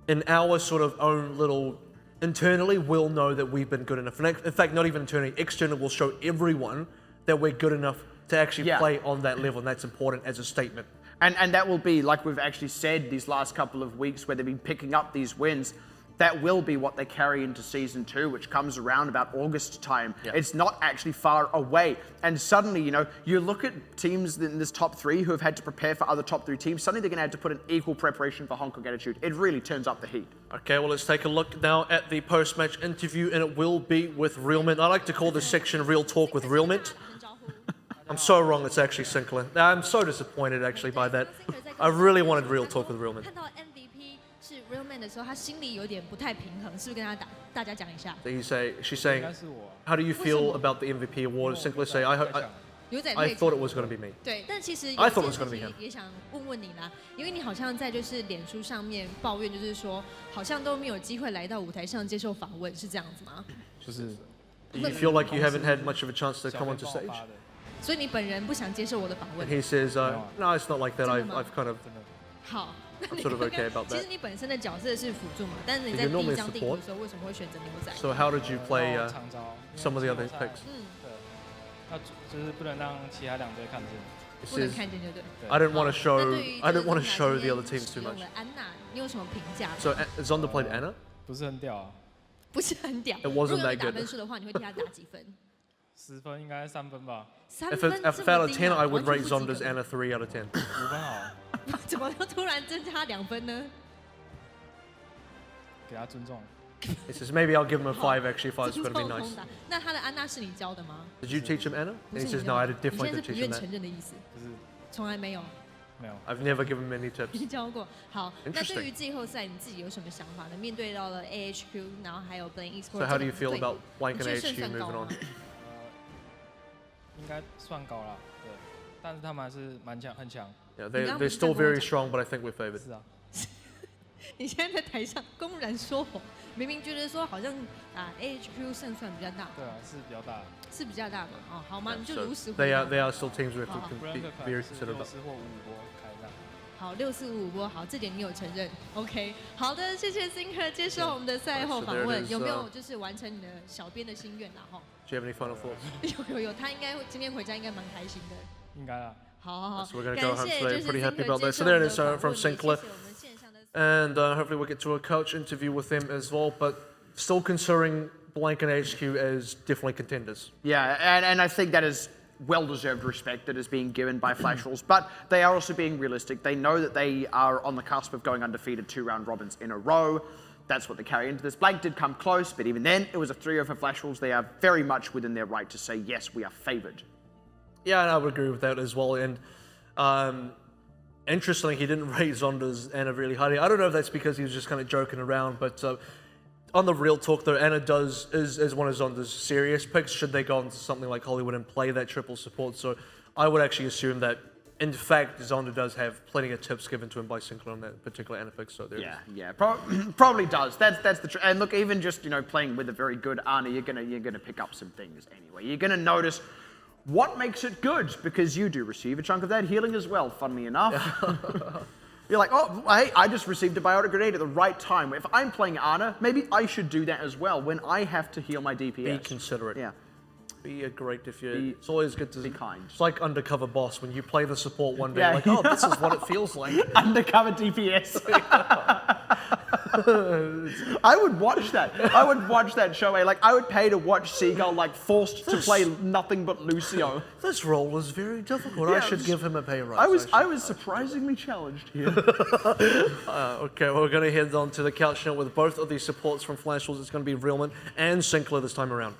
In our sort of own little, internally, we'll know that we've been good enough. In fact, not even internally, externally, we'll show everyone that we're good enough to actually play on that level, and that's important as a statement. And that will be, like we've actually said these last couple of weeks where they've been picking up these wins, that will be what they carry into Season 2, which comes around about August time. Yeah. It's not actually far away. And suddenly, you know, you look at teams in this top 3 who have had to prepare for other top 3 teams, suddenly they're going to have to put an equal preparation for Hong Kong Attitude. It really turns up the heat. Okay, well, let's take a look now at the post-match interview, and it will be with Realmint. I like to call this section Real Talk with Realmint. I'm so wrong, it's actually Sinclair. I'm so disappointed, actually, by that. I really wanted real talk with Realman. 看到 MVP 是 Realman 的时候，他心里有点不太平衡，是不是跟大家讲一下？ So she's saying, 应该是我， how do you feel about the MVP award? Sinclair say,有点 I thought it was going to be me. 对，但其实 I 有 thought it 件 was 事 gonna be 情 him. 也想问你啦，因为你好像在就是脸书上面抱怨，就是说好像都没有机会来到舞台上接受访问，是这样子吗？就是 Do you feel like you haven't had much of a chance to 小 come 编 onto 帮我 stage? 发的，所以你本人不想接受我的访问 And？he says, no, it's not like that. I've kind of 真的。好，那 I'm 你 sort of 刚 okay 刚 about 其 that. 实你本身的角色是辅助嘛，但是你在 You 第 normally 一张地图 support. 的时候，为什么会选择牛仔？ So how did you play 长招 some of the other 因为季后赛 picks? 嗯，对，那就是不能让其他两队看见。 He 不能 says, 看见就对。 I didn't want to 那 show 对于 I 这 didn't 个 want to 中 show 卡 the other 今天 teams 使 too 用 much. 了安娜，你有什么评价？ So Zonda played Anna. 不是很屌啊，不是很屌。 It 如果 wasn't 你 that 打 good. 分数的话，你会替他打几分？ 10分应该3分吧， 3 If 分 it's 这 if out 么 of 低 10, 啊 I would 完 rate 全不及 Zonda's 格 Anna 3 out of 10. 5分好了，怎么又突然增加2分呢？给他尊重。 He says maybe I'll give him a 5 actually if I was 尊 going to 重 be 通 nice. 达。那他的安娜是你教的吗？ Did you teach him Anna? 不 And 是 he 你 says 教 no, I 的 did 你现 definitely 在是 did 不 teach him 愿 that. 承认的意思，就是从来没有。没有， I've never given him any tips. 没教过。好，那 Interesting. 对于季后赛你自己有什么想法呢？面对到了 AHQ，然后还有 Playing Esports， So how do you feel about 你 Blank 觉 and 得胜 HQ 算高 moving 吗 on?？应该算高了，对，但是他们还是蛮强，很强。 Yeah, 你刚刚 they're 不是 still 在跟我 very 讲 strong, but I think we're favored. 是啊，你现在在台上公然说谎，明明觉得说好像AHQ 胜算比较大，对啊，是比较大。是比较大嘛？哦，好吗？你就 So 如实回 they 答 are still teams we have 好 to 布兰 be 克可能 very 是 considerate 60 about. 或55波开这样。好，645波，好，这点你有承认，OK。好的，谢谢 Sinker 接受我们的赛后访 So there 问， it is, 有没有就是完成你的小编的心愿啦？哈， Do you have any final thoughts? 有，他应该今天回家应该蛮开心的。应该啦。好， So we're gonna 感 go home 谢 today. 就是 Pretty happy Sinker about that. 接 So 受 there 我们 it is 的 from 访问，也谢 Sinclair. 谢我们线上的。 And hopefully we'll get to a coach interview with him as well. But still considering Blank and HQ as definitely contenders. Yeah, and I think that is well-deserved respect that is being given by Flash Rules, but they are also being realistic. They know that they are on the cusp of going undefeated 2 round robins in a row. That's what they carry into this. Blank did come close, but even then, it was a 3-0 for Flash Rules. They are very much within their right to say, yes, we are favored. Yeah, and I would agree with that as well. And interestingly, he didn't rate Zonda's Anna really highly. I don't know if that's because he was just kind of joking around, but on the real talk though, Anna is one of Zonda's serious picks should they go into something like Hollywood and play that triple support. So I would actually assume that in fact Zonda does have plenty of tips given to him by Sinclair on that particular Anna pick. So there it is. Yeah, probably does. That's the truth. And look, even just playing with a very good Ana, you're gonna pick up some things anyway. You're gonna notice what makes it good because you do receive a chunk of that healing as well. Funnily enough, you're like, oh, hey, I just received a biotic grenade at the right time. If I'm playing Ana, maybe I should do that as well when I have to heal my DPS. Be considerate. Yeah. Be a great if you. Be- It's always good to be kind. It's like undercover boss when you play the support one day, Yeah. like, oh, this is what it feels like. Undercover DPS. I would watch that. I would watch that show. Like I would pay to watch Seagull forced to play nothing but Lucio. This role was very difficult. I Yeah, should it was- give him a pay rise. I was surprisingly challenged here. Okay, we're going to head on to the couch now with both of these supports from Flash Wars. It's going to be Realman and Sinclair this time around.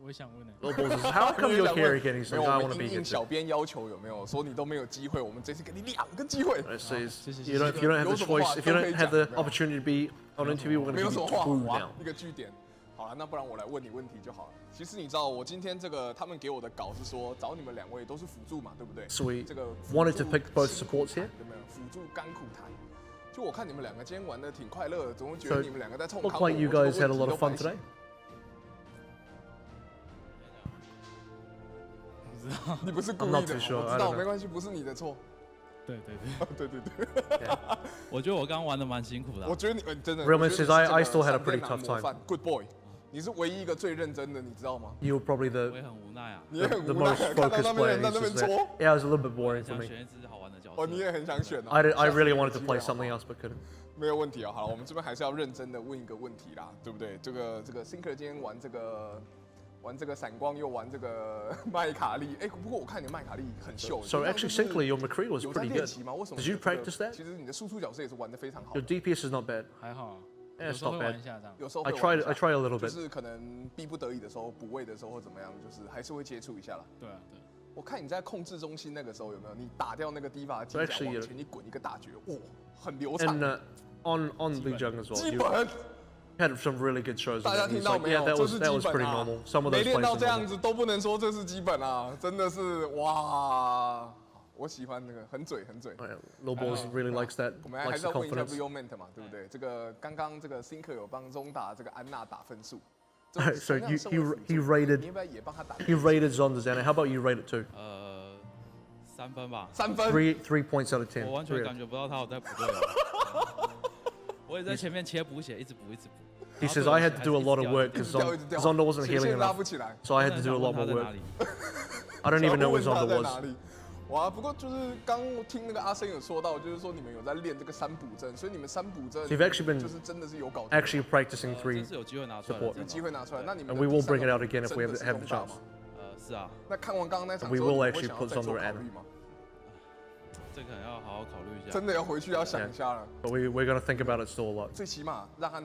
我也想问呢， Little Balls says, how come you're here again? He's 没 like, 有， I 我 want to 们 be 应 here 应 too. 小编要求有没有？说你都没有机会，我们这次给你2个机会。 It says, 谢谢， you don't, if you don't have the 有什么话 choice, if you 都可以 don't have the 讲，没有。 opportunity to be on interview, we're going 没 to 有 give 什 you 么话 two 哇 now. 一个据点。好了，那不然我来问你问题就好了。其实你知道，我今天这个他们给我的稿是说找你们2位都是辅助嘛，对不对？ So we 这个 wanted to 辅助 pick both 辛苦 supports 谈 here. 有没有？辅助甘苦谈。就我看你们2个今天玩的挺快乐的，总会觉 So 得你们2个在冲 looked 康我。 like you 我这个 guys had a 问 lot 题 of 都 fun 白写 today. 不知道。你不是故 I'm 意 not 的 too 嘛， sure, 我 I 知 don't 道， know. 没关系，不是你的错。对对对，对对对。我觉得我刚刚玩的蛮辛苦的啊、我觉得你真的 Realman 我觉得你 says, 是这 I 个 still had a 闪电 pretty 狼 tough 模 time. 范 Good boy，你是唯一一个最认真的，你知道吗？ You were probably 我 the, 也很无奈啊。你也很 the 无奈， most 看到 focused 那边 player. 人在 He's 那边 just there. 戳。 Yeah, it was a little bit boring for 想 me. 选一只好玩的角色。哦，你也很想选啊 I really wanted to 下次有 play 机会 something 好 else, but couldn't. 没有问题啊。好了，我们这边还是要认真的问一个问题啦，对不对？这个 Sinker 今天玩这个闪光，又玩这个麦卡利。哎，不过我看你麦卡利很秀。 So 你这样 actually, 是不是 Sinclair, your McCree was 有在 pretty 练 good. 习吗？为什么 Did you 这个 practice that? 其实你的输出角色也是玩的非常好 Your。DPS is not bad. 还好啊， Yeah, 有 it's 时候 not 会玩 bad. 一下这样。有时候 I 会玩 tried 一下 I tried a little 就 bit. 是可能逼不得已的时候，补位的时候或怎么样，就是还是会接触一下啦。对啊，对。我看你在控制中心那个时候有没有？你打掉那个低发金甲 Actually, 往前你滚一个大绝，哇，很流畅。 And on Lijiang as well, 基 you 本 had some really good shows. 大家 He's 听到 like, 没 yeah, 有？ that 这 was 是 that 基 was 本 pretty 啊 normal. Some of 没 those 练 plays 到 are 这样 normal. 子都不能说这是基本啊，真的是哇！我喜欢那个很嘴很嘴。 Low balls really likes that, 我们还 likes 是 the 要问一下 confidence. Real Ment 嘛，对不对？这个刚刚这个 Sinker 有帮中打这个安娜打分数。 So 同样身为 he 辅助 rated 你要不要也帮他打 he rated Zonda's Anna. How about you rate it too? 3分吧。 3分？ 3 points out of 10. 我完全 Three. 感觉不到他有在补队友。我也在前面切补血，一直补一直补。 He says I had to do a lot of work because 掉一直掉 Zonda wasn't 前 healing 线拉 enough, 不起来。 so I had to do a lot 他 more 在 work. 哪里？ I don't even know where 想要 Zonda 问他在 was. 哪里。哇，不过就是刚听那个阿生有说到，就是说你们有在练这个三补阵，所以你们三补阵 So you've actually been 就是真的是有搞头。 Actually practicing 这 three. 次有机会拿出来的 support 有机会拿出来，那你们 And 的 we will 第三 bring it 个 out again if we 真的是 have the 中大 chance. 吗？是啊，那看完刚刚那场 We 之后， will 你会 actually 想 put 要再做 Zonda 考 and- 虑吗？这个可能要好好考虑一下。真的要回去要想一下了。 But we're gonna think about it still a lot. 最起码让他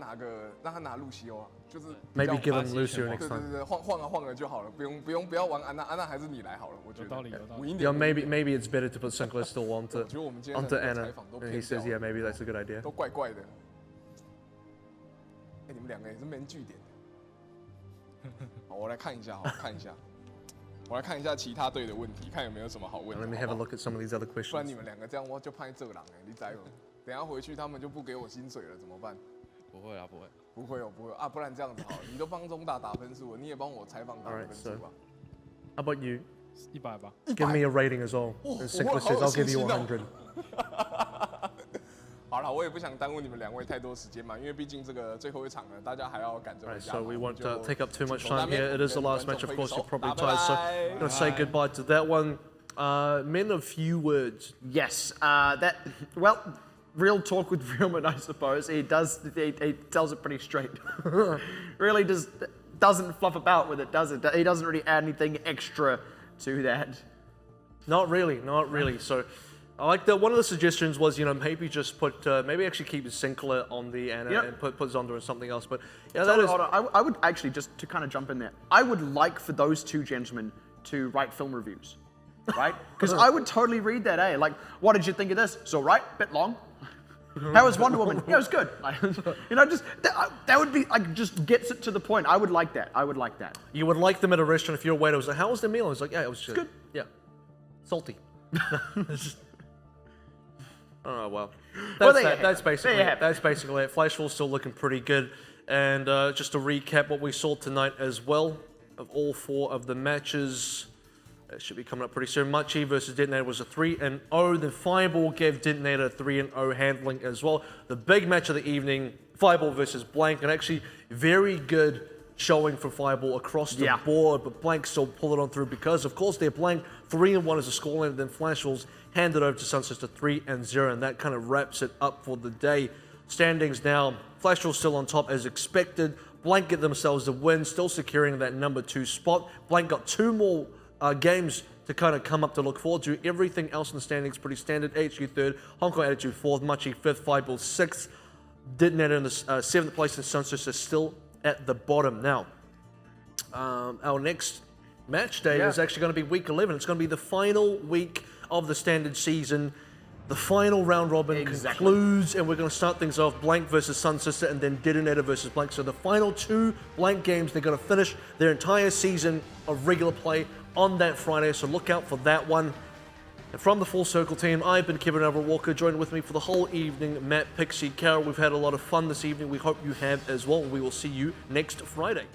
拿露西欧啊，就是比 Maybe 较 give him Lucio 对 next 对 time. 对对，换了就好了，不要玩安娜，安娜还是你来好了，我觉得有道理有道理稳一 Yeah, 点。 maybe it's better to put Sinclair still 我 onto 觉得我们今天 onto 的采 Anna. 访都 And 偏 he says, 掉 yeah, maybe that's a good idea. 都怪怪的。哎，你们两个也是蛮据点的。好，我来看一下，我来看一下其他队的问题，看有没有什么好问 And 的。 let me 好 have 不 a 好 look at some of these other 不然你 questions. 们两个这样我就拍这狼哎，你知吗？等一下回去他们就不给我薪水了，怎么办？不会啊，不会。不会哦，不会啊，不然这样子好了，你都帮中大打分数了，你也帮我采访打 Alright, 分数吧。 How about you? 100吧。 Give me a rating as well. Oh, And Sinclair says, I'll give you 100. 好了，我也不想耽误你们两位太多时间嘛，因为毕竟这个最后一场了，大家还要赶着回 Right, 家 so 嘛。 we 我们 won't 就 take up too much 镜头那 time 边 here. It is the 跟 last 观 match, 众 of 挥 course. 手 You're probably 拜 tired, so 拜 I'm gonna say goodbye to that one. Men, a few words. Yes, well, real talk with Realman, I suppose. He tells it pretty straight. Really doesn't fluff about with it, does it? He doesn't really add anything extra to that. Not really. So, I like that. One of the suggestions was, maybe just put, maybe actually keep Sinclair on the Anna Yep. and put Zonda on something else. But yeah, that is. Hold on. I would actually, just to kind of jump in there, I would like for those two gentlemen to write film reviews, right? Because I would totally read that, eh? Like, what did you think of this? It's all right, bit long. How was Wonder Woman? Yeah, it was good. Like, just that would be like just gets it to the point. I would like that. You would like them at a restaurant if you're a waiter. Was like, how was the meal? I was like, yeah, it was good. Yeah, salty. Oh well. Well, That's, there you that's have it. basically There you it. have it. That's basically it. Flashfall's still looking pretty good. And just to recap what we saw tonight as well, of all 4 of the matches, it should be coming up pretty soon. Machi versus Detonator was a 3-0. Then Fireball gave Detonator a 3-0 handling as well. The big match of the evening, Fireball versus Blank, and actually very good showing for Fireball across the board, but Blank still pull it on through because, of course, they're Blank 3-1 as a scoreline, and then Flashfalls handed over to SunSister 3-0, and that kind of wraps it up for the day. Standings now, Flashfalls still on top as expected. Blank get themselves the win, still securing that number 2 spot. Blank got 2 more games to kind of come up to look forward to. Everything else in the standings pretty standard. HQ 3rd, Hong Kong Attitude 4th, Machi 5th, Fireball 6th. Detonator in the 7th place, and SunSister still at the bottom. Now, our next match day is actually going to be week 11. It's going to be the final week of the standard season. The final round robin concludes, and we're going to start things off Blank versus SunSister and then Detonator versus Blank. So the final 2 Blank games, they're going to finish their entire season of regular play on that Friday. So look out for that one. And from the Full Circle team, I've been Kevin Overwalker. Walker, joined with me for the whole evening, Matt, Pixie, Carol. We've had a lot of fun this evening. We hope you have as well. We will see you next Friday.